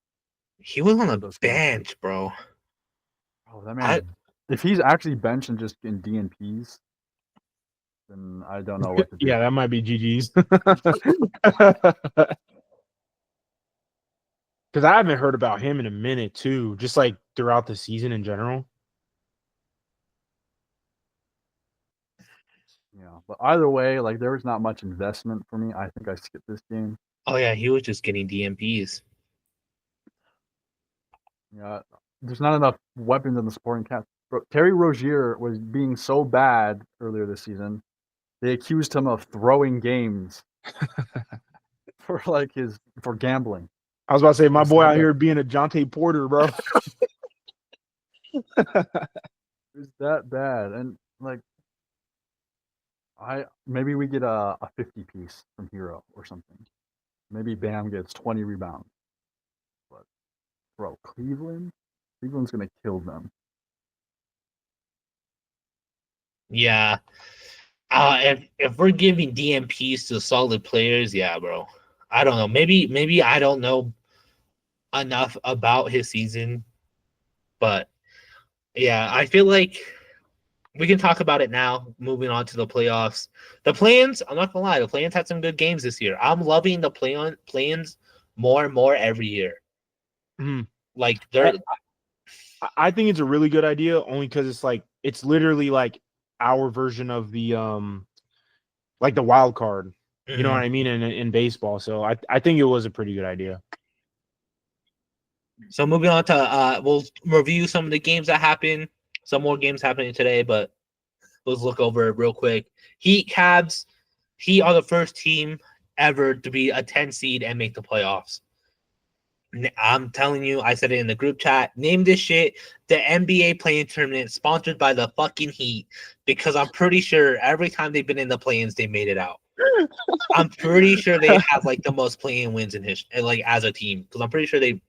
He was on for the those games. bench, bro. Oh, that man! If he's actually benched and just in DNPs, then I don't know what to do. Yeah, that might be GG's. Because I haven't heard about him in a minute too, just like throughout the season in general. Yeah, but either way, like there was not much investment for me. I think I skipped this game. Oh yeah, he was just getting DMPs. Yeah, there's not enough weapons in the supporting cast. Bro, Terry Rozier was being so bad earlier this season. They accused him of throwing games for gambling. I was about to say, my It's boy not out that- here being a Jonte Porter, bro. It's that bad, and like maybe we get a 50 piece from Hero or something. Maybe Bam gets 20 rebounds. But bro, Cleveland's gonna kill them. Yeah. If we're giving DMPs to solid players, yeah, bro. I don't know. Maybe I don't know enough about his season, but yeah, I feel like we can talk about it now. Moving on to the playoffs, the plans. I'm not gonna lie, the plans had some good games this year. I'm loving the plans more and more every year. Mhm. Like they're I think it's a really good idea only because it's literally like our version of the like the wild card. You know what I mean in baseball. So I think it was a pretty good idea. So moving on to we'll review some of the games that happened. Some more games happening today, but let's look over it real quick. Heat Cavs. Heat are the first team ever to be a 10 seed and make the playoffs. I'm telling you, I said it in the group chat. Name this shit the NBA playing tournament sponsored by the fucking Heat because I'm pretty sure every time they've been in the play-ins, they made it out. I'm pretty sure they have like the most play-in wins in history, like as a team, because I'm pretty sure they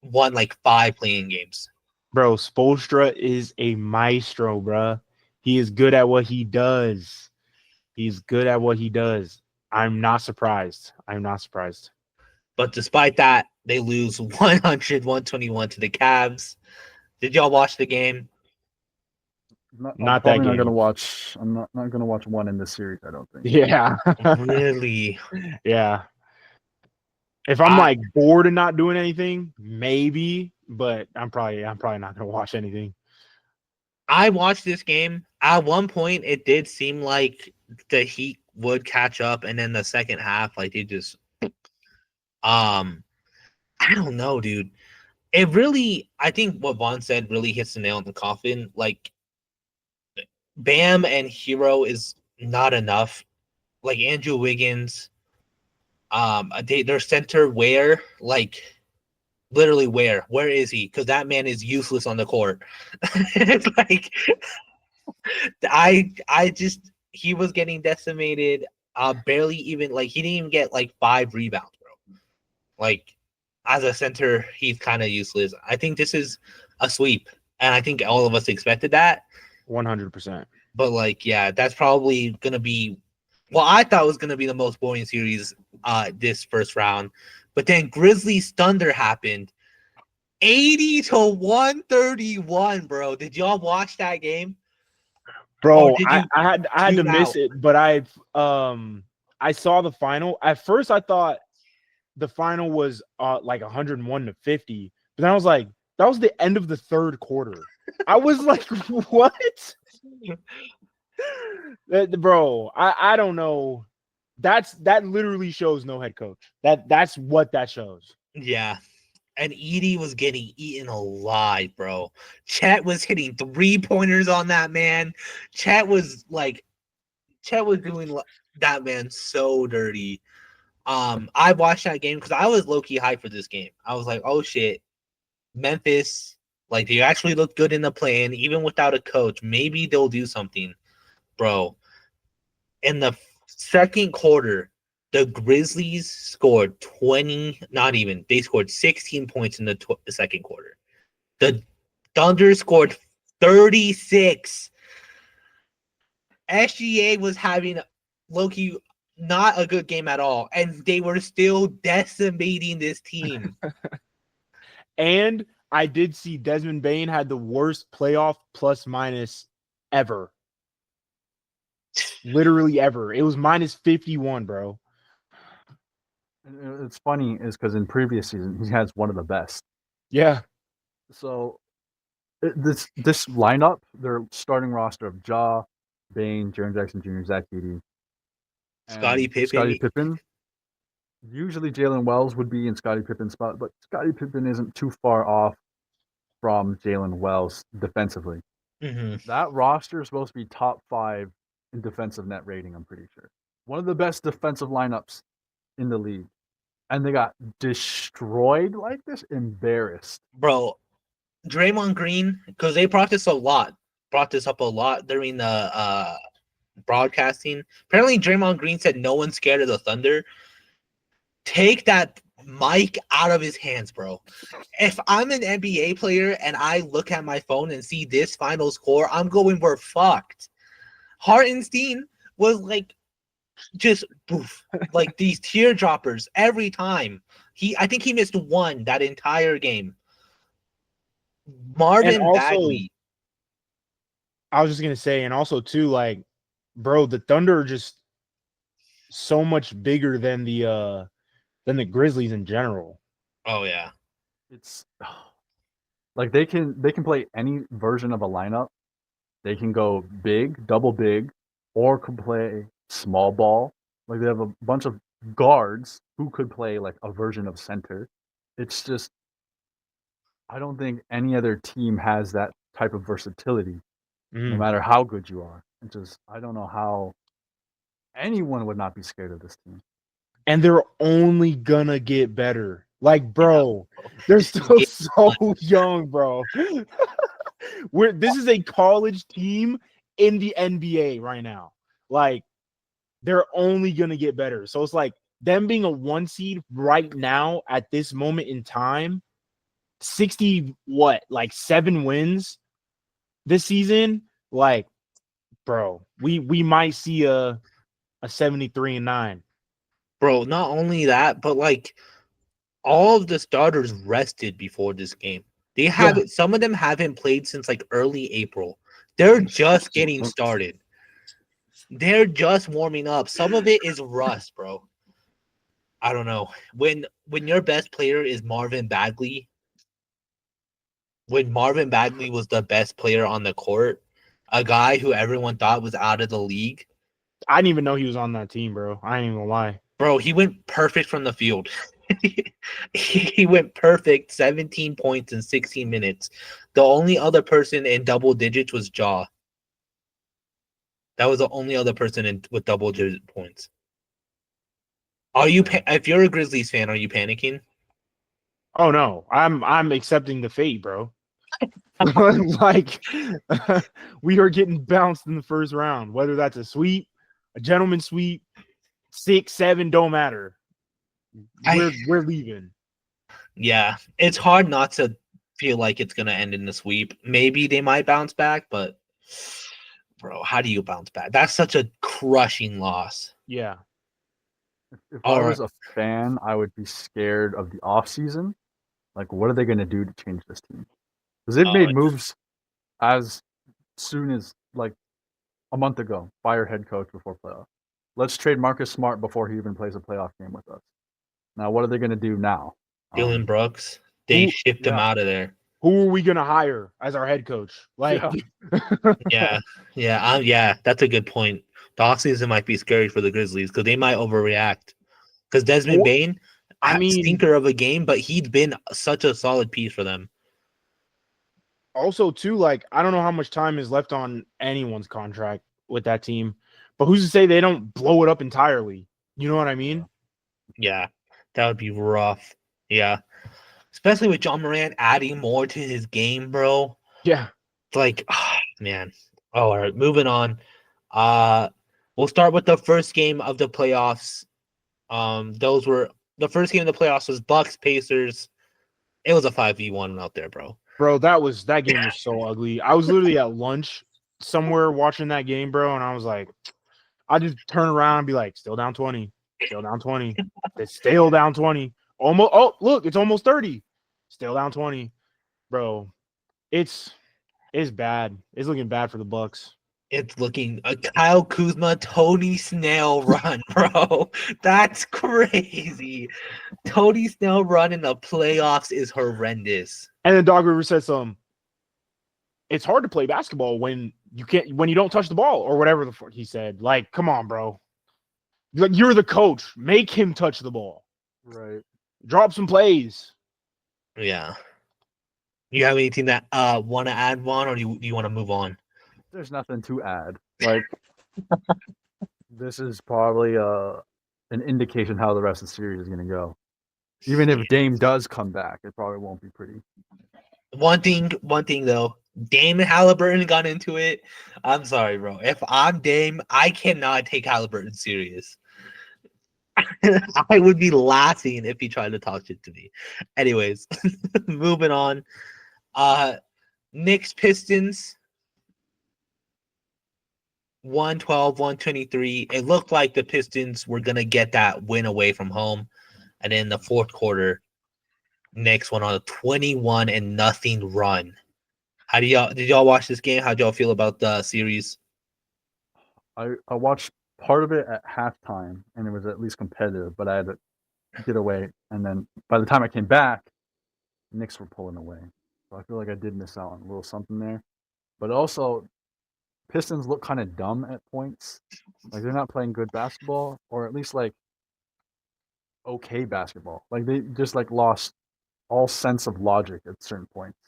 won like 5 play-in games. Bro, Spoelstra is a maestro, bro. He is good at what he does. He's good at what he does. I'm not surprised. I'm not surprised. But despite that, they lose 100-121 to the Cavs. Did y'all watch the game? Not I'm that probably not game. gonna watch. I'm not gonna watch one in this series. I don't think. Yeah. Really? Yeah. If I'm like bored and not doing anything, maybe, but I'm probably not gonna watch anything. I watched this game. At one point, it did seem like the Heat would catch up, and then the second half, like they just, I don't know, dude. It really, I think what Vaughn said really hits the nail on the coffin. Like, Bam and Hero is not enough. Like Andrew Wiggins, their center where, like, literally where is he? Because that man is useless on the court. It's like I just he was getting decimated. Barely even like he didn't even get like 5 rebounds, bro. Like as a center, he's kind of useless. I think this is a sweep, and I think all of us expected that. 100%. But like, yeah, that's probably gonna be. Well, I thought it was gonna be the most boring series this first round, but then Grizzlies Thunder happened. 80-131, bro. Did y'all watch that game? Bro, did I you had to tune miss out? it, but I saw the final. At first I thought the final was like 101-50, but then I was like, that was the end of the third quarter. I was like, what? Bro, I don't know. That literally shows no head coach. That's what that shows. Yeah. And Edie was getting eaten alive, bro. Chet was hitting 3-pointers on that man. Chet was doing that man so dirty. I watched that game because I was low-key hyped for this game. I was like, oh shit, Memphis, like they actually look good in the play-in, even without a coach. Maybe they'll do something, bro. In the second quarter, the Grizzlies scored 20, not even, they scored 16 points in the second quarter. The Thunder scored 36. SGA was having low-key not a good game at all, and they were still decimating this team. And I did see Desmond Bane had the worst playoff plus minus ever. Literally ever. It was minus 51, bro. It's funny is because in previous season he has one of the best. Yeah. So this lineup, their starting roster of Ja, Bane, Jaren Jackson Jr., Zach Edey, Scottie Pippen. Usually Jalen Wells would be in Scottie Pippen's spot, but Scottie Pippen isn't too far off from Jalen Wells defensively. Hmm. That roster is supposed to be top 5 in defensive net rating, I'm pretty sure. One of the best defensive lineups in the league. And they got destroyed like this, embarrassed. Bro, Draymond Green, because they brought this up a lot during the broadcasting. Apparently, Draymond Green said no one's scared of the Thunder. Take that mic out of his hands, bro. If I'm an NBA player and I look at my phone and see this final score, I'm going, we're fucked. Hartenstein was like, just poof, like these teardroppers every time. I think he missed one that entire game. Marvin also- Bagley. I was just gonna say, and also too, like, bro, the Thunder are just so much bigger than the Grizzlies in general. Oh yeah. It's like they can play any version of a lineup. They can go big, double big, or could play small ball. Like they have a bunch of guards who could play like a version of center. It's just I don't think any other team has that type of versatility, no matter how good you are. It's just I don't know how anyone would not be scared of this team. And they're only gonna get better. Like, bro, they're still so young, bro. This is a college team in the NBA right now. Like, they're only gonna get better. So it's like them being a 1 seed right now at this moment in time, 7 wins this season. Like, bro, we might see a 73-9. Bro, not only that, but like all of the starters rested before this game. They haven't some of them haven't played since like early April. They're just getting started. They're just warming up. Some of it is rust, bro. I don't know. When your best player is Marvin Bagley, when Marvin Bagley was the best player on the court, a guy who everyone thought was out of the league. I didn't even know he was on that team, bro. I ain't even gonna lie. Bro, he went perfect from the field. He went perfect, 17 points in 16 minutes. The only other person in double digits was Ja. That was the only other person with double digit points. Are you? If you're a Grizzlies fan, are you panicking? Oh no, I'm accepting the fate, bro. Like we are getting bounced in the first round, whether that's a sweep, a gentleman's sweep, 6, 7, don't matter. We're leaving. Yeah, it's hard not to feel like it's gonna end in the sweep. Maybe they might bounce back, but bro, how do you bounce back? That's such a crushing loss. Yeah. If I was a fan, I would be scared of the offseason. Like, what are they going to do to change this team? Because they've made moves as soon as, like, a month ago. Fire head coach before playoff. Let's trade Marcus Smart before he even plays a playoff game with us. Now, what are they going to do now? Dylan Brooks, they shipped him out of there. Who are we going to hire as our head coach? Like, yeah, that's a good point. The offseason might be scary for the Grizzlies because they might overreact. Because Desmond Bane, stinker of a game, but he'd been such a solid piece for them. Also, too, like, I don't know how much time is left on anyone's contract with that team, but who's to say they don't blow it up entirely? You know what I mean? Yeah, that would be rough. Yeah. Especially with John Morant adding more to his game, bro. Yeah. It's like, man. Oh, all right, moving on. We'll start with the first game of the playoffs. The first game of the playoffs was Bucks Pacers. It was a 5v1 out there, bro. Bro, that game was so ugly. I was literally at lunch somewhere watching that game, bro, and I was like, I just turn around and be like, still down 20. Still down 20. It's still down 20. Almost. Oh, look, it's almost 30. Still down 20. Bro, it's bad. It's looking bad for the Bucks. It's looking a Kyle Kuzma, Tony Snell run, bro. That's crazy. Tony Snell run in the playoffs is horrendous. And then Dog River said something. It's hard to play basketball when you don't touch the ball or whatever the fuck he said. Like, come on, bro. Like, you're the coach. Make him touch the ball. Right. Drop some plays. Yeah. You have anything that want to add, Vaughn, or do you want to move on? There's nothing to add. Like this is probably an indication how the rest of the series is gonna go. Even if Dame does come back, it probably won't be pretty. One thing though, Dame and Halliburton got into it. I'm sorry, bro. If I'm Dame, I cannot take Halliburton serious. I would be laughing if he tried to talk shit to me. Anyways, moving on. Knicks Pistons 112, 123. It looked like the Pistons were gonna get that win away from home. And in the fourth quarter, Knicks went on a 21-0 run. How did y'all watch this game? How did y'all feel about the series? I watched part of it at halftime, and it was at least competitive, but I had to get away. And then by the time I came back, Knicks were pulling away. So I feel like I did miss out on a little something there. But also, Pistons look kind of dumb at points. Like they're not playing good basketball, or at least like okay basketball. Like they just like lost all sense of logic at certain points.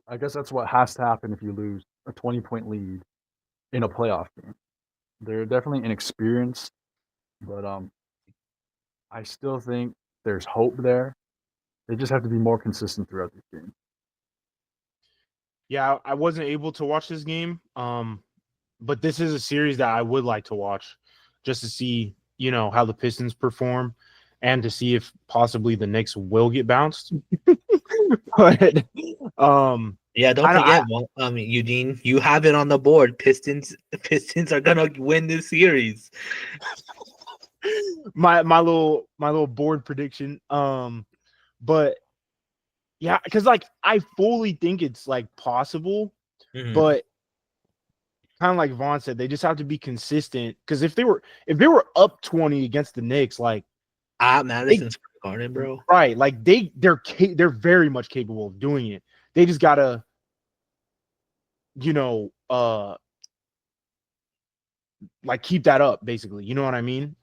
I guess that's what has to happen if you lose a 20-point lead in a playoff game. They're definitely inexperienced, but I still think there's hope there. They just have to be more consistent throughout the game. Yeah, I wasn't able to watch this game. But this is a series that I would like to watch just to see, how the Pistons perform and to see if possibly the Knicks will get bounced. But Yeah, don't forget, Eugene, you have it on the board. Pistons are gonna win this series. my little board prediction. But yeah, because like I fully think it's like possible, but kind of like Vaughn said, they just have to be consistent. Because if they were up 20 against the Knicks, like at Madison Square Garden, bro, right? Like they're very much capable of doing it. They just gotta, like keep that up, basically. You know what I mean?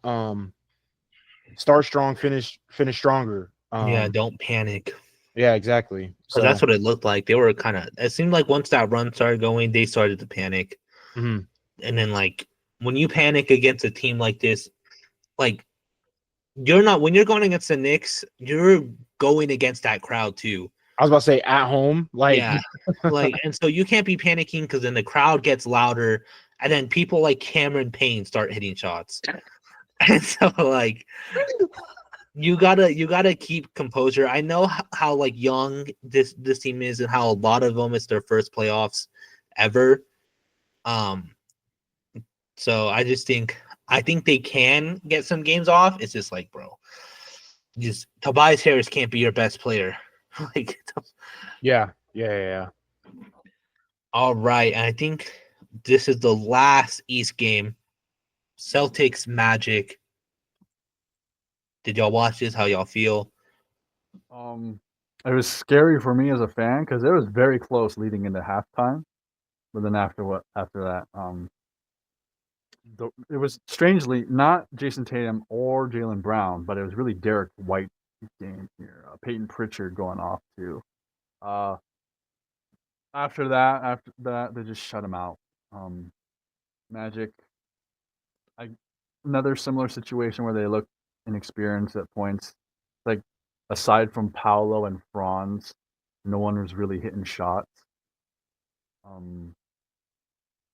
Start strong, finish stronger. Yeah, don't panic. Yeah, exactly. So that's what it looked like. They were it seemed like once that run started going, they started to panic. And then like when you panic against a team like this, like when you're going against the Knicks, you're going against that crowd too. I was about to say at home, like yeah, and so you can't be panicking because then the crowd gets louder, and then people like Cameron Payne start hitting shots, and so like you gotta keep composure. I know how like young this team is and how a lot of them it's their first playoffs ever. So I think they can get some games off. It's just like, bro, just Tobias Harris can't be your best player. Like, yeah. All right, and I think this is the last East game. Celtics Magic. Did y'all watch this? How y'all feel? It was scary for me as a fan because it was very close leading into halftime. But then after that, it was strangely not Jason Tatum or Jaylen Brown, but it was really Derek White game here. Peyton Pritchard going off too. After that, they just shut him out. Magic, another similar situation where they look inexperienced at points. Like aside from Paolo and Franz, no one was really hitting shots.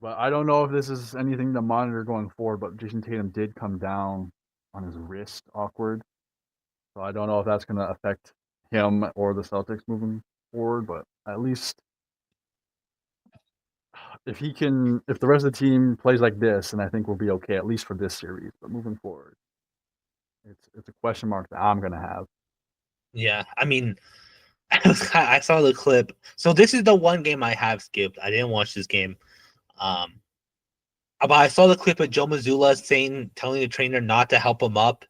But I don't know if this is anything to monitor going forward. But Jason Tatum did come down on his wrist, awkward. So I don't know if that's going to affect him or the Celtics moving forward. But at least if the rest of the team plays like this, then I think we'll be okay at least for this series. But moving forward, it's a question mark that I'm going to have. Yeah, I mean, I saw the clip. So this is the one game I have skipped. I didn't watch this game. But I saw the clip of Joe Mazzulla telling the trainer not to help him up.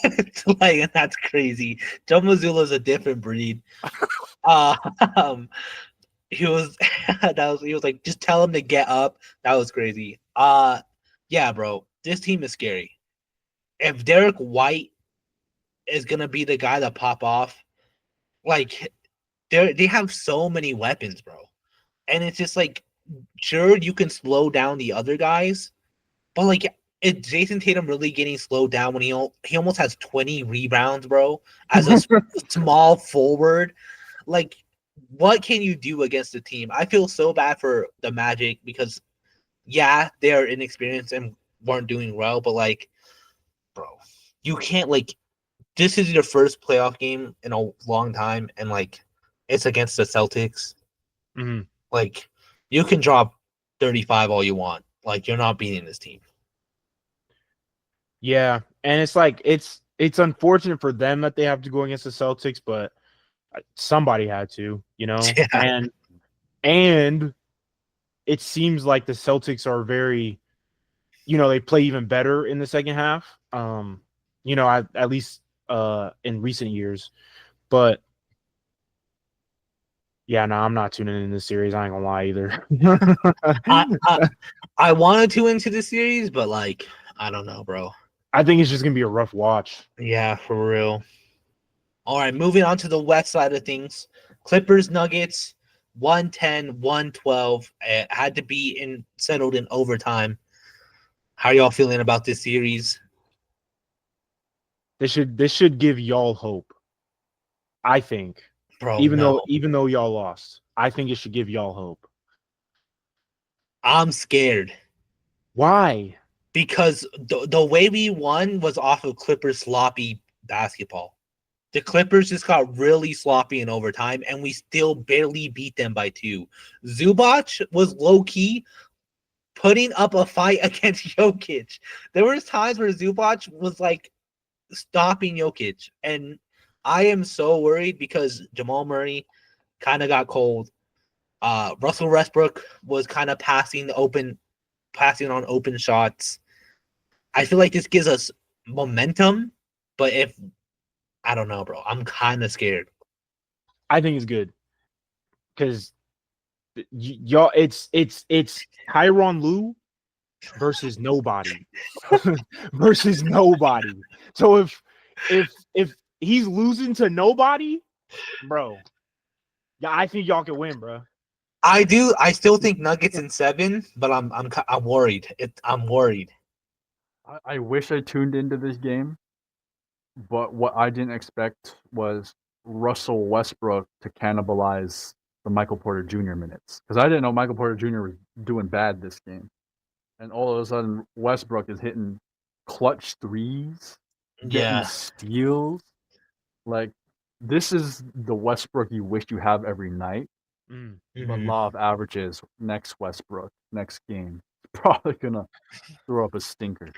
And that's crazy. Joe Mazzulla is a different breed. He was like, just tell him to get up. That was crazy. Yeah, bro, this team is scary. If Derek White is gonna be the guy to pop off. Like they have so many weapons, bro. And it's just like, sure, you can slow down the other guys, but like, is Jason Tatum really getting slowed down when he almost has 20 rebounds, bro, as a small forward? Like, what can you do against the team? I feel so bad for the Magic because, yeah, they're inexperienced and weren't doing well, but like, bro, you can't like. This is your first playoff game in a long time, and like, it's against the Celtics. Mhm. Like, you can drop 35 all you want. Like, you're not beating this team. Yeah, and it's like it's unfortunate for them that they have to go against the Celtics, but somebody had to, you know. Yeah. And it seems like the Celtics are very, you know, they play even better in the second half. You know, at least in recent years, but yeah, no, I'm not tuning in this series. I ain't gonna lie either. I wanted to into the series, but like, I don't know, bro. I think it's just gonna be a rough watch. Yeah, for real. All right, moving on to the west side of things. Clippers Nuggets 110-112. It had to be settled in overtime. How are y'all feeling about this series? This should give y'all hope. I think, Bro, even no. though y'all lost, I think it should give y'all hope. I'm scared Why? because the way we won was off of Clippers sloppy basketball. The Clippers just got really sloppy in overtime, and we still barely beat them by 2. Zubac was low key putting up a fight against Jokic. There was times where Zubac was like stopping Jokic, and I am so worried because Jamal Murray kind of got cold. Russell Westbrook was kind of passing on open shots. I feel like this gives us momentum, but if I don't know, bro, I'm kind of scared. I think it's good because y'all, it's Tyronn Lue versus nobody versus nobody. So if he's losing to nobody, bro, yeah, I think y'all can win, bro. I do. I still think Nuggets in 7, but I'm worried. I'm worried. I wish I tuned into this game, but what I didn't expect was Russell Westbrook to cannibalize the Michael Porter Jr. minutes because I didn't know Michael Porter Jr. was doing bad this game, and all of a sudden Westbrook is hitting clutch threes, getting Yeah. steals. Like this is the Westbrook you wish you have every night. Mm. But Mhm. law of averages, next Westbrook, next game, probably gonna throw up a stinker.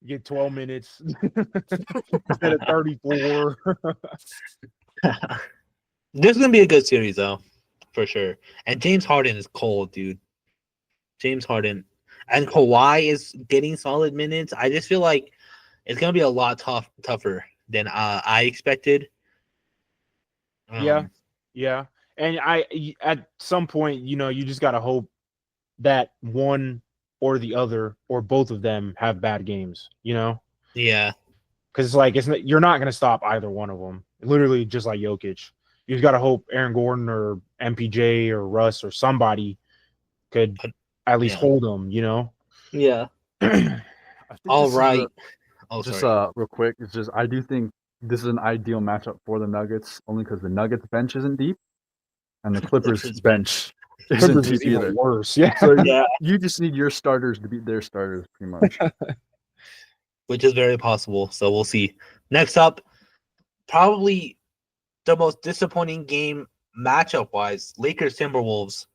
You get 12 minutes instead of 34. This is gonna be a good series though, for sure. And James Harden is cold, dude. James Harden and Kawhi is getting solid minutes. I just feel like it's gonna be a lot tougher than I expected. Yeah. Yeah. And at some point, you know, you just got to hope that one or the other or both of them have bad games, you know? Yeah. Because it's like you're not going to stop either one of them. Literally, just like Jokic, you just got to hope Aaron Gordon or MPJ or Russ or somebody could at least hold them. You know? Yeah. I think All right. Just Sorry. real quick, it's just I do think this is an ideal matchup for the Nuggets, only because the Nuggets bench isn't deep, and the Clippers Clippers bench isn't Clippers deep is even either. worse. Yeah. So Yeah. you just need your starters to beat their starters, pretty much. Which is very possible. So we'll see. Next up, probably the most disappointing game matchup wise, Lakers Timberwolves.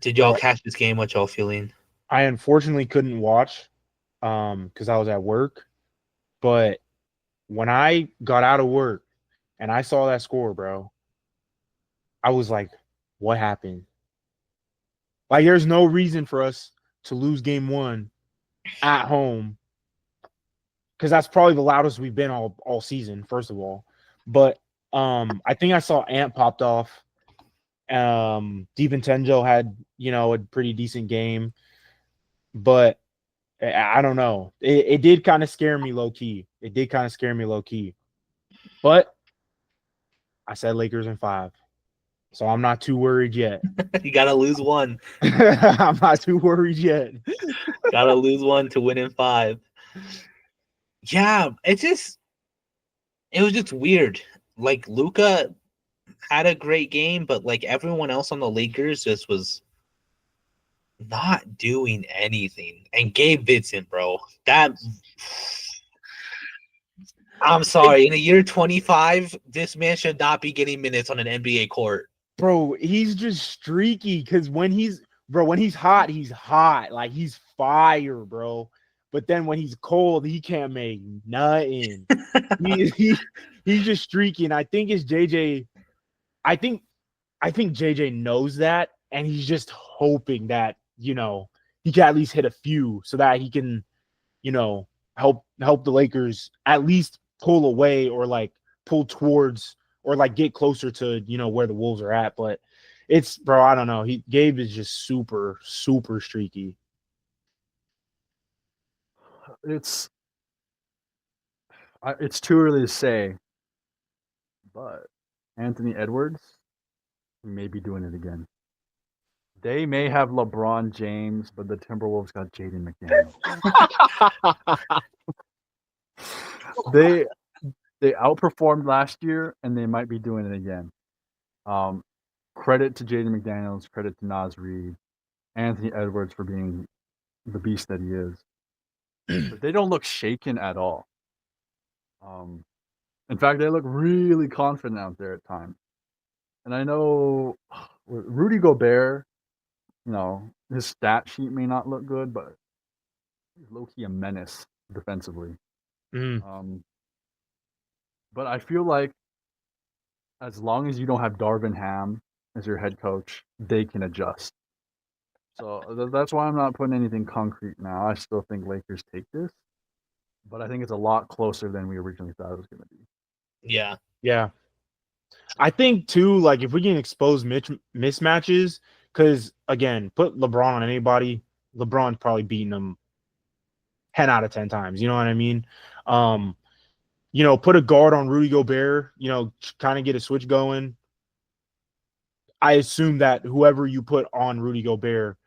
Did y'all Bro, catch this game? What y'all feeling? I unfortunately couldn't watch because I was at work. But when I got out of work and I saw that score, bro, I was like, what happened? Like, there's no reason for us to lose game 1 at home because that's probably the loudest we've been all season, first of all. But I think I saw Ant popped off. DiVincenzo had, you know, a pretty decent game. But I don't know. It did kind of scare me low key. It did kind of scare me low key. But I said Lakers in 5. So I'm not too worried yet. You gotta lose one. I'm not too worried yet. Gotta lose one to win in 5. Yeah, it was just weird. Like Luka had a great game, but like everyone else on the Lakers just was not doing anything. And Gabe Vincent, bro, that I'm sorry. In the year 25, this man should not be getting minutes on an NBA court. Bro, he's just streaky because when he's hot, he's hot. Like he's fire, bro. But then when he's cold, he can't make nothing. He's just streaky. And I think it's JJ. I think JJ knows that, and he's just hoping that, he can at least hit a few so that he can, help the Lakers at least pull away or like pull towards or like get closer to, where the Wolves are at. But it's, bro, I don't know. Gabe is just super, super streaky. It's too early to say, but Anthony Edwards may be doing it again. They may have LeBron James, but the Timberwolves got Jaden McDaniels. They outperformed last year, and they might be doing it again. Credit to Jaden McDaniels, credit to Naz Reid, Anthony Edwards for being the beast that he is. But they don't look shaken at all. In fact, they look really confident out there at times. And I know Rudy Gobert, his stat sheet may not look good, but he's low-key a menace defensively. But I feel like as long as you don't have Darvin Ham as your head coach, they can adjust. So that's why I'm not putting anything concrete now. I still think Lakers take this, but I think it's a lot closer than we originally thought it was going to be. Yeah. Yeah. I think, too, like, if we can expose mismatches, because, again, put LeBron on anybody, LeBron's probably beating them 10 out of 10 times. You know what I mean? Put a guard on Rudy Gobert, kind of get a switch going. I assume that whoever you put on Rudy Gobert,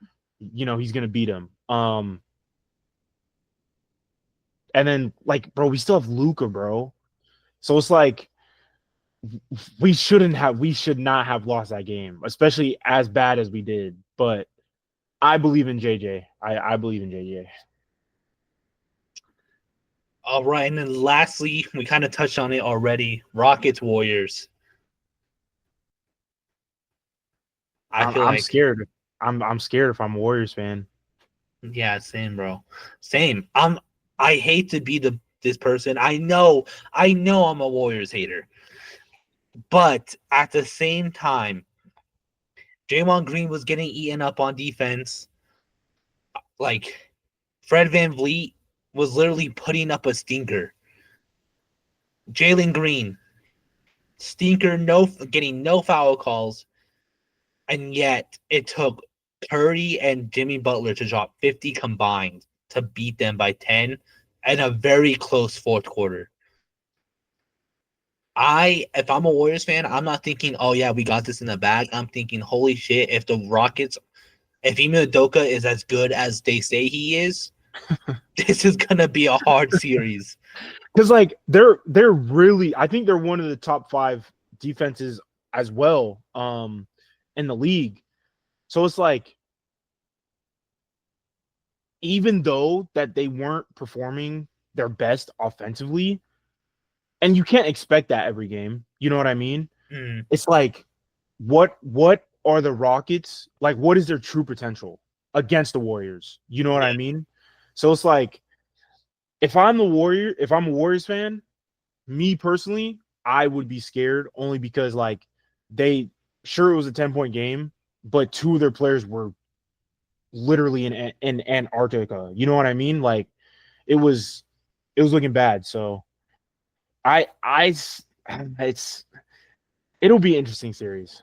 he's going to beat him. And then, like, bro, we still have Luka, bro. So it's like we should not have lost that game, especially as bad as we did. But I believe in JJ. I believe in JJ. All right, and then lastly, we kind of touched on it already. Rockets Warriors. I'm scared. I'm scared if I'm a Warriors fan. Yeah, same, bro. Same. I hate to be this person. I know I'm a Warriors hater. But at the same time, Draymond Green was getting eaten up on defense. Like, Fred VanVleet was literally putting up a stinker. Jalen Green, stinker, getting no foul calls. And yet it took Curry and Jimmy Butler to drop 50 combined to beat them by 10 in a very close fourth quarter. If I'm a Warriors fan, I'm not thinking, oh yeah, we got this in the bag. I'm thinking, holy shit, if Ime Udoka is as good as they say he is, this is gonna be a hard series. Because like they're really, I think they're one of the top 5 defenses as well in the league. So it's like, even though that they weren't performing their best offensively, and you can't expect that every game. You know what I mean? It's like, what are the Rockets like? What is their true potential against the Warriors? You know what I mean? So it's like, if I'm a Warriors fan, me personally, I would be scared only because like it was a 10-point game, but 2 of their players were literally in Antarctica. You know what I mean? Like it was looking bad. So it'll be an interesting series.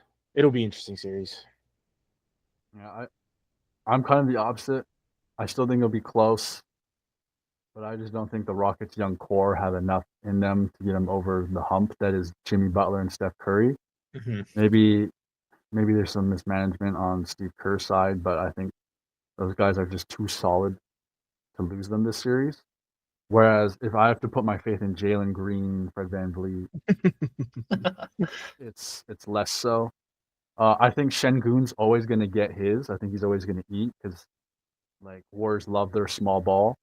Yeah, I'm kind of the opposite. I still think it'll be close. but I just don't think the Rockets' young core have enough in them to get them over the hump that is Jimmy Butler and Steph Curry. Mhm. Maybe there's some mismanagement on Steve Kerr's side, but I think those guys are just too solid to lose them this series. Whereas if I have to put my faith in Jalen Green, Fred VanVleet, it's less so. I think Şengün's always going to get his. I think he's always going to eat because like Warriors love their small ball.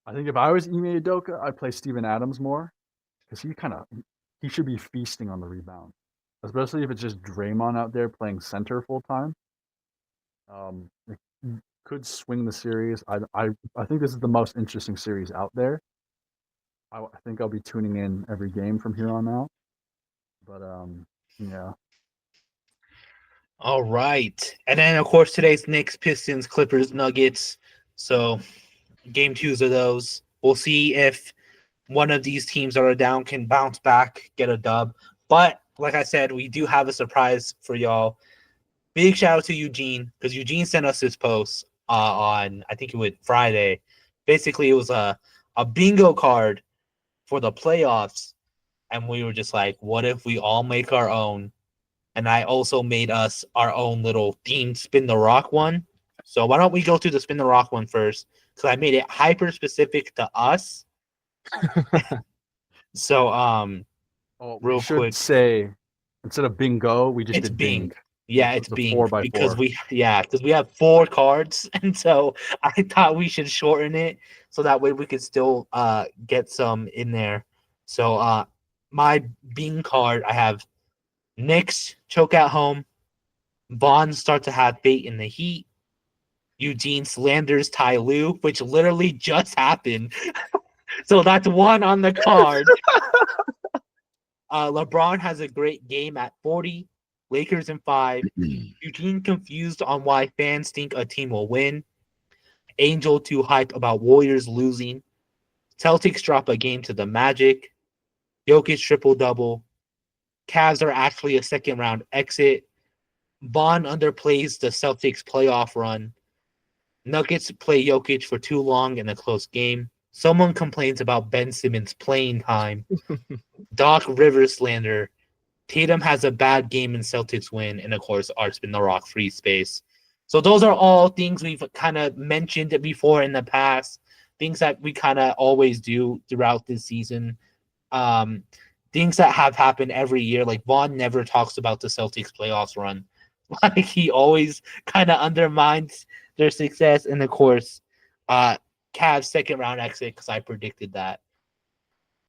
I think if I was Ime Udoka, I'd play Steven Adams more because he should be feasting on the rebound, especially if it's just Draymond out there playing center full time. It could swing the series. I think this is the most interesting series out there. I think I'll be tuning in every game from here on out. But yeah. All right. And then, of course, today's Knicks, Pistons, Clippers, Nuggets. So, game twos of those. We'll see if one of these teams that are down can bounce back, get a dub. But, like I said, we do have a surprise for y'all. Big shout out to Eugene because Eugene sent us this post on, I think it was Friday. Basically, it was a bingo card for the playoffs. And we were just like, what if we all make our own? And I also made us our own little themed Spin the Rock one. So why don't we go through the Spin the Rock one first? Because I made it hyper specific to us. So Oh, we real should quick, say instead of bingo, we just it's did Bing. bing. Yeah, So it's a Bing 4x4. because we have 4 cards, and so I thought we should shorten it so that way we could still get some in there. So my Bing card, I have Knicks choke at home, Vaughn start to have bait in the Heat, Eugene slanders Ty Lue, which literally just happened. So that's one on the card. LeBron has a great game at 40. Lakers in 5. Eugene confused on why fans think a team will win. Angel too hype about Warriors losing. Celtics drop a game to the Magic. Jokic triple double. Cavs are actually a second round exit. Vaughn underplays the Celtics playoff run. Nuggets play Jokic for too long in a close game. Someone complains about Ben Simmons' playing time. Doc Rivers slander. Tatum has a bad game and Celtics win. And of course, our Spin the Rock free space. So those are all things we've kind of mentioned before in the past. Things that we kind of always do throughout this season. Things that have happened every year. Like Vaughn never talks about the Celtics playoffs run. Like he always kind of undermines their success. And of course, Cavs second round exit because I predicted that.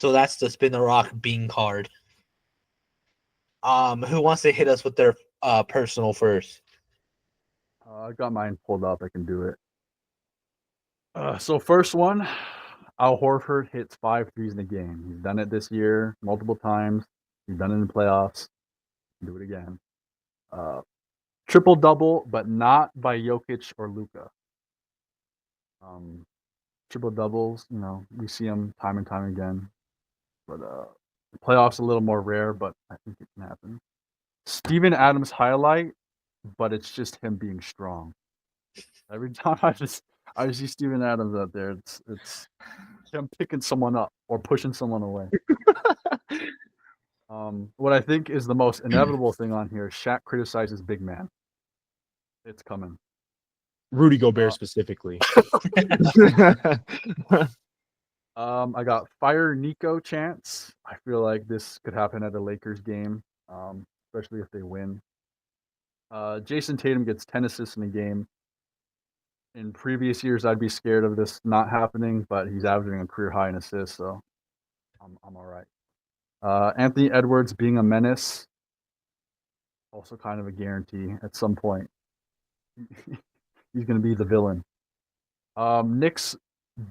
So that's the Spin the Rock Bing card. Who wants to hit us with their personal first? I got mine pulled up. I can do it. So first one, Al Horford hits 5 threes in a game. He's done it this year multiple times. He's done it in the playoffs. Do it again. Triple double, but not by Jokic or Luka. Triple doubles, we see them time and time again. But the playoffs a little more rare, but I think it can happen. Steven Adams highlight, but it's just him being strong. Every time I see Steven Adams out there, it's him picking someone up or pushing someone away. What I think is the most inevitable thing on here, Shaq criticizes big man. It's coming. Rudy Gobert specifically. I got fire Nico chance. I feel like this could happen at a Lakers game, especially if they win. Jason Tatum gets 10 assists in a game. In previous years, I'd be scared of this not happening, but he's averaging a career high in assists, so I'm all right. Anthony Edwards being a menace, also kind of a guarantee at some point. He's going to be the villain. Knicks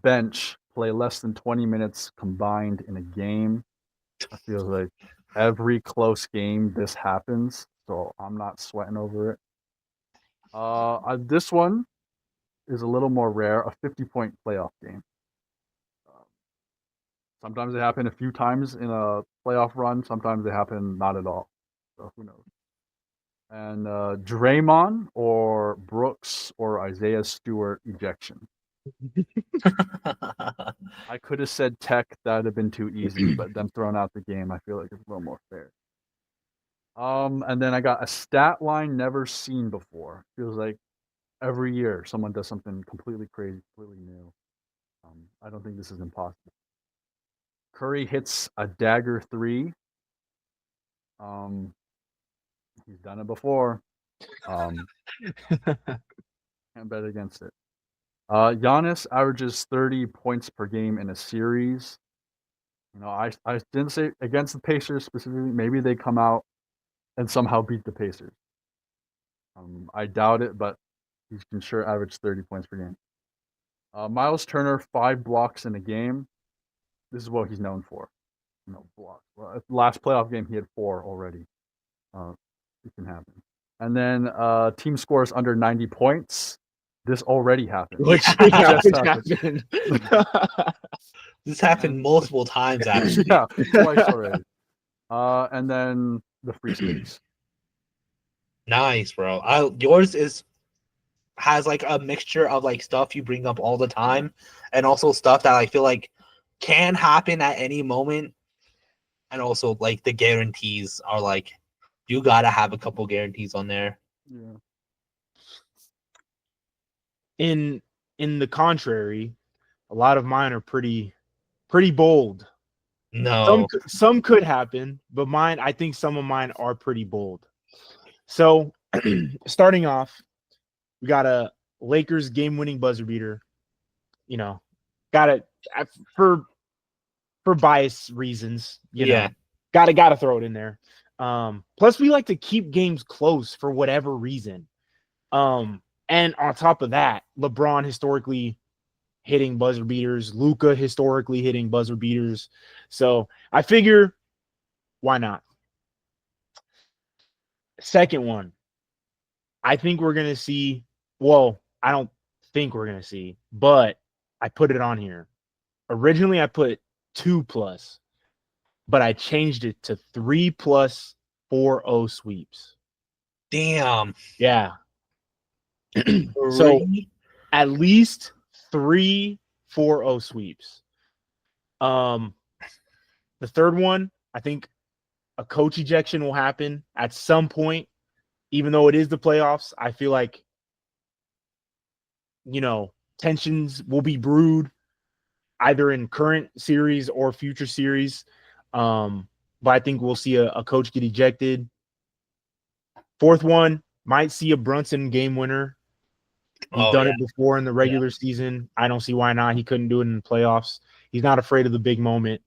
bench play less than 20 minutes combined in a game. I feel like every close game this happens, so I'm not sweating over it. This one is a little more rare, a 50-point playoff game. Sometimes they happen a few times in a playoff run. Sometimes they happen not at all. So who knows? And Draymond or Brooks or Isaiah Stewart ejection. I could have said Tech. That would have been too easy, but them throwing out the game, I feel like it's a little more fair. And then I got a stat line never seen before. Feels like every year someone does something completely crazy, completely new. I don't think this is impossible. Curry hits a dagger 3. He's done it before. Can't bet against it. Giannis averages 30 points per game in a series. I didn't say against the Pacers specifically. Maybe they come out and somehow beat the Pacers. I doubt it, but he can sure average 30 points per game. Miles Turner, 5 blocks in a game. This is what he's known for. Blocks. Well, last playoff game, he had 4 already. It can happen. And then team scores under 90 points. This already happened. Which happened. This happened multiple times, actually. Yeah, twice already. And then the free space. Nice, bro. Yours has like a mixture of like stuff you bring up all the time, and also stuff that I feel like can happen at any moment, and also like the guarantees are like you gotta have a couple guarantees on there. Yeah. In the contrary, a lot of mine are pretty bold. No, Some could happen, but I think some of mine are pretty bold. So, starting off, we got a Lakers game-winning buzzer beater. Got it for bias reasons. Gotta throw it in there. Plus, we like to keep games close for whatever reason. And on top of that, LeBron historically hitting buzzer beaters, Luka historically hitting buzzer beaters. So I figure, why not? Second one, I think we're going to see, well, I don't think we're going to see, but I put it on here. Originally, I put 2+, but I changed it to 3+ 4-0 sweeps. damn. Yeah. So at least 3 4-0 sweeps. The third one, I think a coach ejection will happen at some point, even though it is the playoffs. I feel like, tensions will be brewed either in current series or future series. But I think we'll see a coach get ejected. Fourth one, might see a Brunson game winner. He's done it before in the regular season. I don't see why not. He couldn't do it in the playoffs. He's not afraid of the big moment.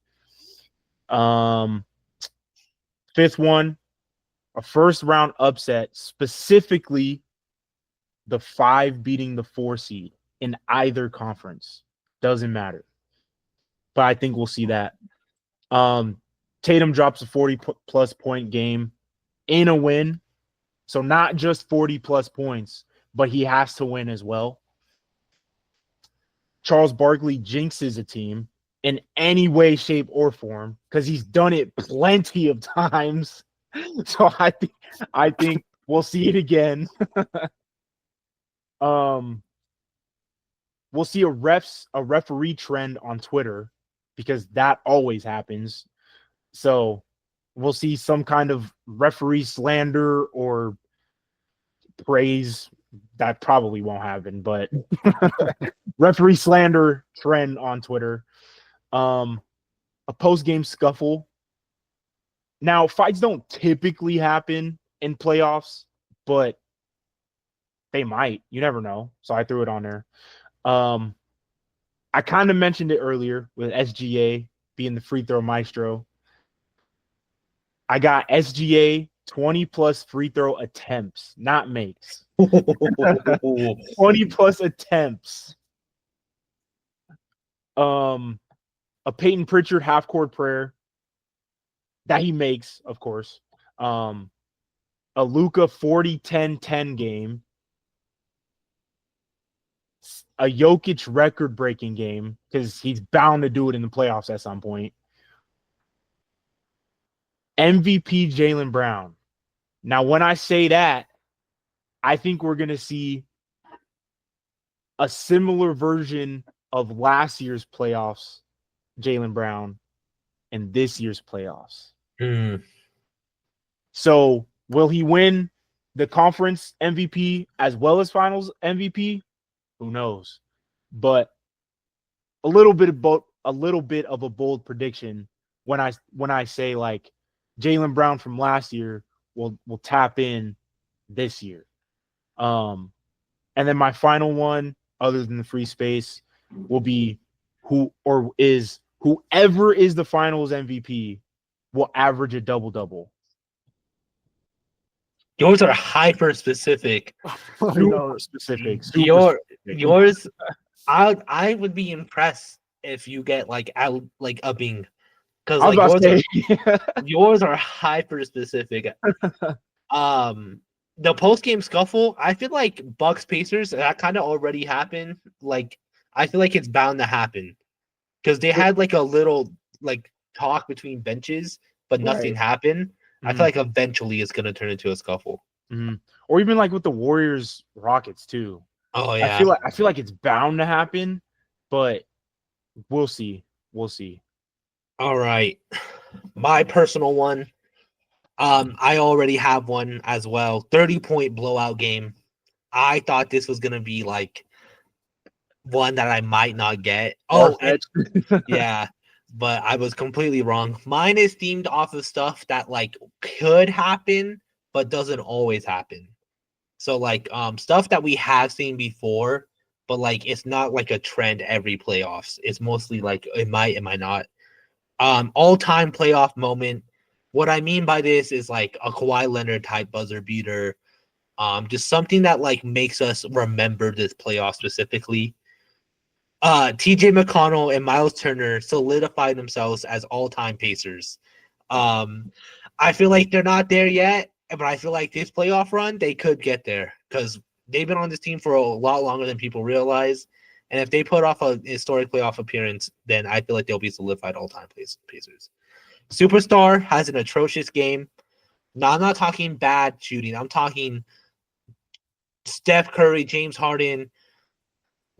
Fifth one, a first-round upset, specifically the 5 beating the 4 seed in either conference. Doesn't matter. But I think we'll see that. Tatum drops a 40+ point game in a win. So not just 40+ points, but he has to win as well. Charles Barkley jinxes a team in any way, shape, or form because he's done it plenty of times. So I think we'll see it again. We'll see a referee trend on Twitter because that always happens. So we'll see some kind of referee slander or praise. That probably won't happen, but referee slander trend on Twitter. A post-game scuffle. Now, fights don't typically happen in playoffs, but they might. You never know. So I threw it on there. I kind of mentioned it earlier with SGA being the free throw maestro. I got SGA 20+ free throw attempts, not makes. 20+ attempts. A Peyton Pritchard half-court prayer that he makes, of course. A Luka 40-10-10 game. A Jokic record-breaking game because he's bound to do it in the playoffs at some point. MVP Jaylen Brown. Now, when I say that, I think we're going to see a similar version of last year's playoffs, Jaylen Brown, and this year's playoffs. Hmm. So will he win the conference MVP as well as finals MVP? Who knows? But a little bit of a bold prediction when I say like Jaylen Brown from last year will tap in this year. And then my final one, other than the free space, will be whoever is the finals MVP will average a double-double. Yours are hyper specific. Super specific. Yours, I would be impressed if you get like out like a Bing, because I was like about to say, yours are hyper specific. The post game scuffle, I feel like Bucks Pacers that kind of already happened. Like I feel like it's bound to happen because they had like a little like talk between benches, but nothing Right. happened. I Mhm. feel like eventually it's gonna turn into a scuffle. Mhm. Or even like with the Warriors Rockets too. Oh I yeah. feel like it's bound to happen, but we'll see. We'll see. All right. My personal one. I already have one as well. 30-point blowout game. I thought this was gonna be like one that I might not get. Oh, and yeah, but I was completely wrong. Mine is themed off of stuff that like could happen, but doesn't always happen. So like stuff that we have seen before, but like it's not like a trend every playoffs. It's mostly like it might not. All-time playoff moment. What I mean by this is like a Kawhi Leonard type buzzer beater. Just something that like makes us remember this playoff specifically. TJ McConnell and Miles Turner solidified themselves as all-time Pacers. I feel like they're not there yet, but I feel like this playoff run they could get there because they've been on this team for a lot longer than people realize. And if they put off a historic playoff appearance, then I feel like they'll be solidified all-time Pacers. Superstar has an atrocious game. No, I'm not talking bad shooting. I'm talking Steph Curry, James Harden,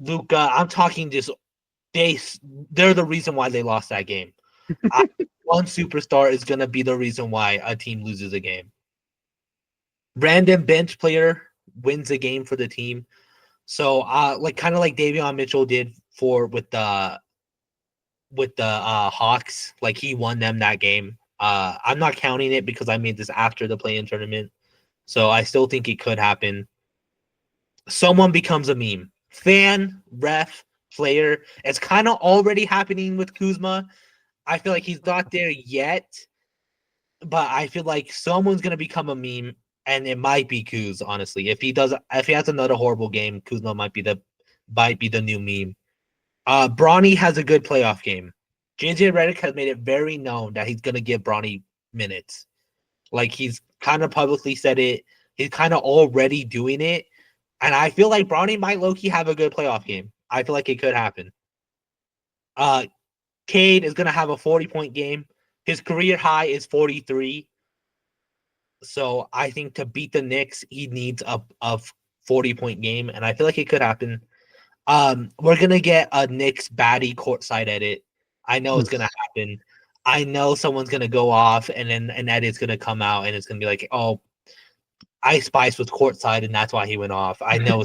Luka. I'm talking just they're the reason why they lost that game. One superstar is gonna be the reason why a team loses a game. Random bench player wins a game for the team. So like kind of like Davion Mitchell did with the Hawks, like he won them that game. I'm not counting it because I made this after the play-in tournament. So I still think it could happen. Someone becomes a meme. Fan, ref, player. It's kind of already happening with Kuzma. I feel like he's not there yet, but I feel like someone's gonna become a meme, and it might be Kuz. Honestly, if he has another horrible game, Kuzma might be the new meme. Bronny has a good playoff game. JJ Redick has made it very known that he's gonna give Bronny minutes. Like he's kind of publicly said it. He's kind of already doing it, and I feel like Bronny might low-key have a good playoff game. I feel like it could happen. Cade is gonna have a 40-point game. His career high is 43. So I think to beat the Knicks, he needs a 40-point game, and I feel like it could happen. We're gonna get a Knicks baddie courtside edit. I know it's gonna happen. I know someone's gonna go off, and then an edit's gonna come out, and it's gonna be like, "Oh, Ice Spice was courtside, and that's why he went off." I know.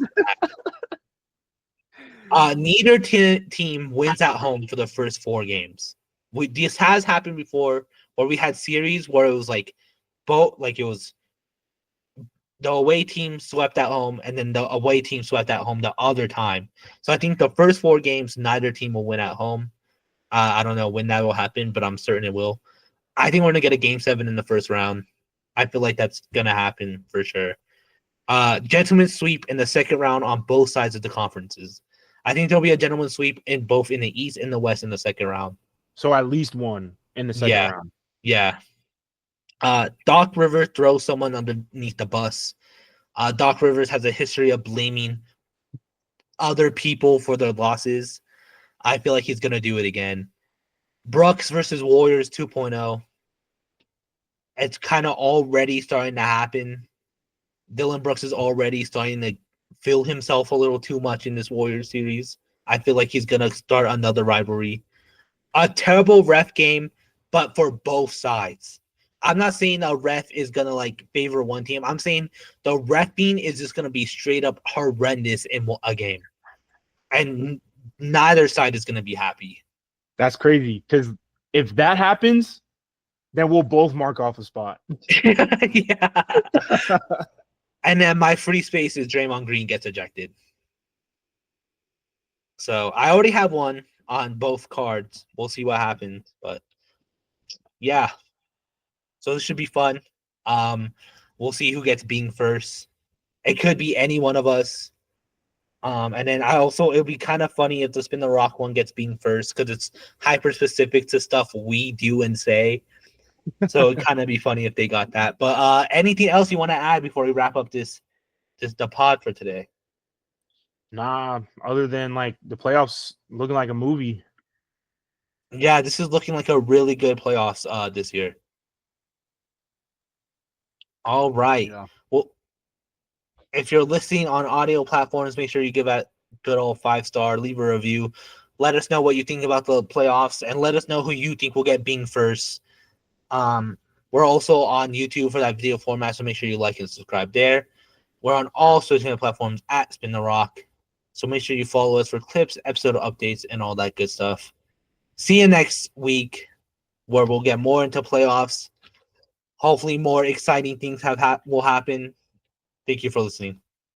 Neither team wins at home for the first 4 games. This has happened before, where we had series where it was like both, like it was the away team swept at home, and then the away team swept at home the other time. So I think the first 4 games, neither team will win at home. I don't know when that will happen, but I'm certain it will. I think we're gonna get a game 7 in the first round. I feel like that's gonna happen for sure. Gentleman's sweep in the second round on both sides of the conferences. I think there'll be a gentleman's sweep in both in the East and the West in the second round. So at least one in the second round. Yeah. Doc Rivers throws someone underneath the bus. Doc Rivers has a history of blaming other people for their losses. I feel like he's going to do it again. Brooks versus Warriors 2.0. It's kind of already starting to happen. Dylan Brooks is already starting to feel himself a little too much in this Warriors series. I feel like he's gonna start another rivalry. A terrible ref game, but for both sides. I'm not saying a ref is gonna like favor one team. I'm saying the refing is just gonna be straight up horrendous in a game, and neither side is gonna be happy. That's crazy because if that happens, then we'll both mark off a spot. Yeah. And then my free space is Draymond Green gets ejected. So I already have one on both cards. We'll see what happens, but yeah. So this should be fun. We'll see who gets being first. It could be any one of us. And then it'll be kind of funny if the Spin the Rock one gets being first because it's hyper specific to stuff we do and say. So it'd kind of be funny if they got that. But anything else you want to add before we wrap up the pod for today? Nah, other than like the playoffs looking like a movie. Yeah, this is looking like a really good playoffs this year. All right. Yeah. Well, if you're listening on audio platforms, make sure you give that good old 5-star, leave a review. Let us know what you think about the playoffs and let us know who you think will get being first. We're also on YouTube for that video format, so make sure you like and subscribe there. We're on all social media platforms at Spin the Rock. So make sure you follow us for clips, episode updates, and all that good stuff. See you next week where we'll get more into playoffs. Hopefully more exciting things will happen. Thank you for listening.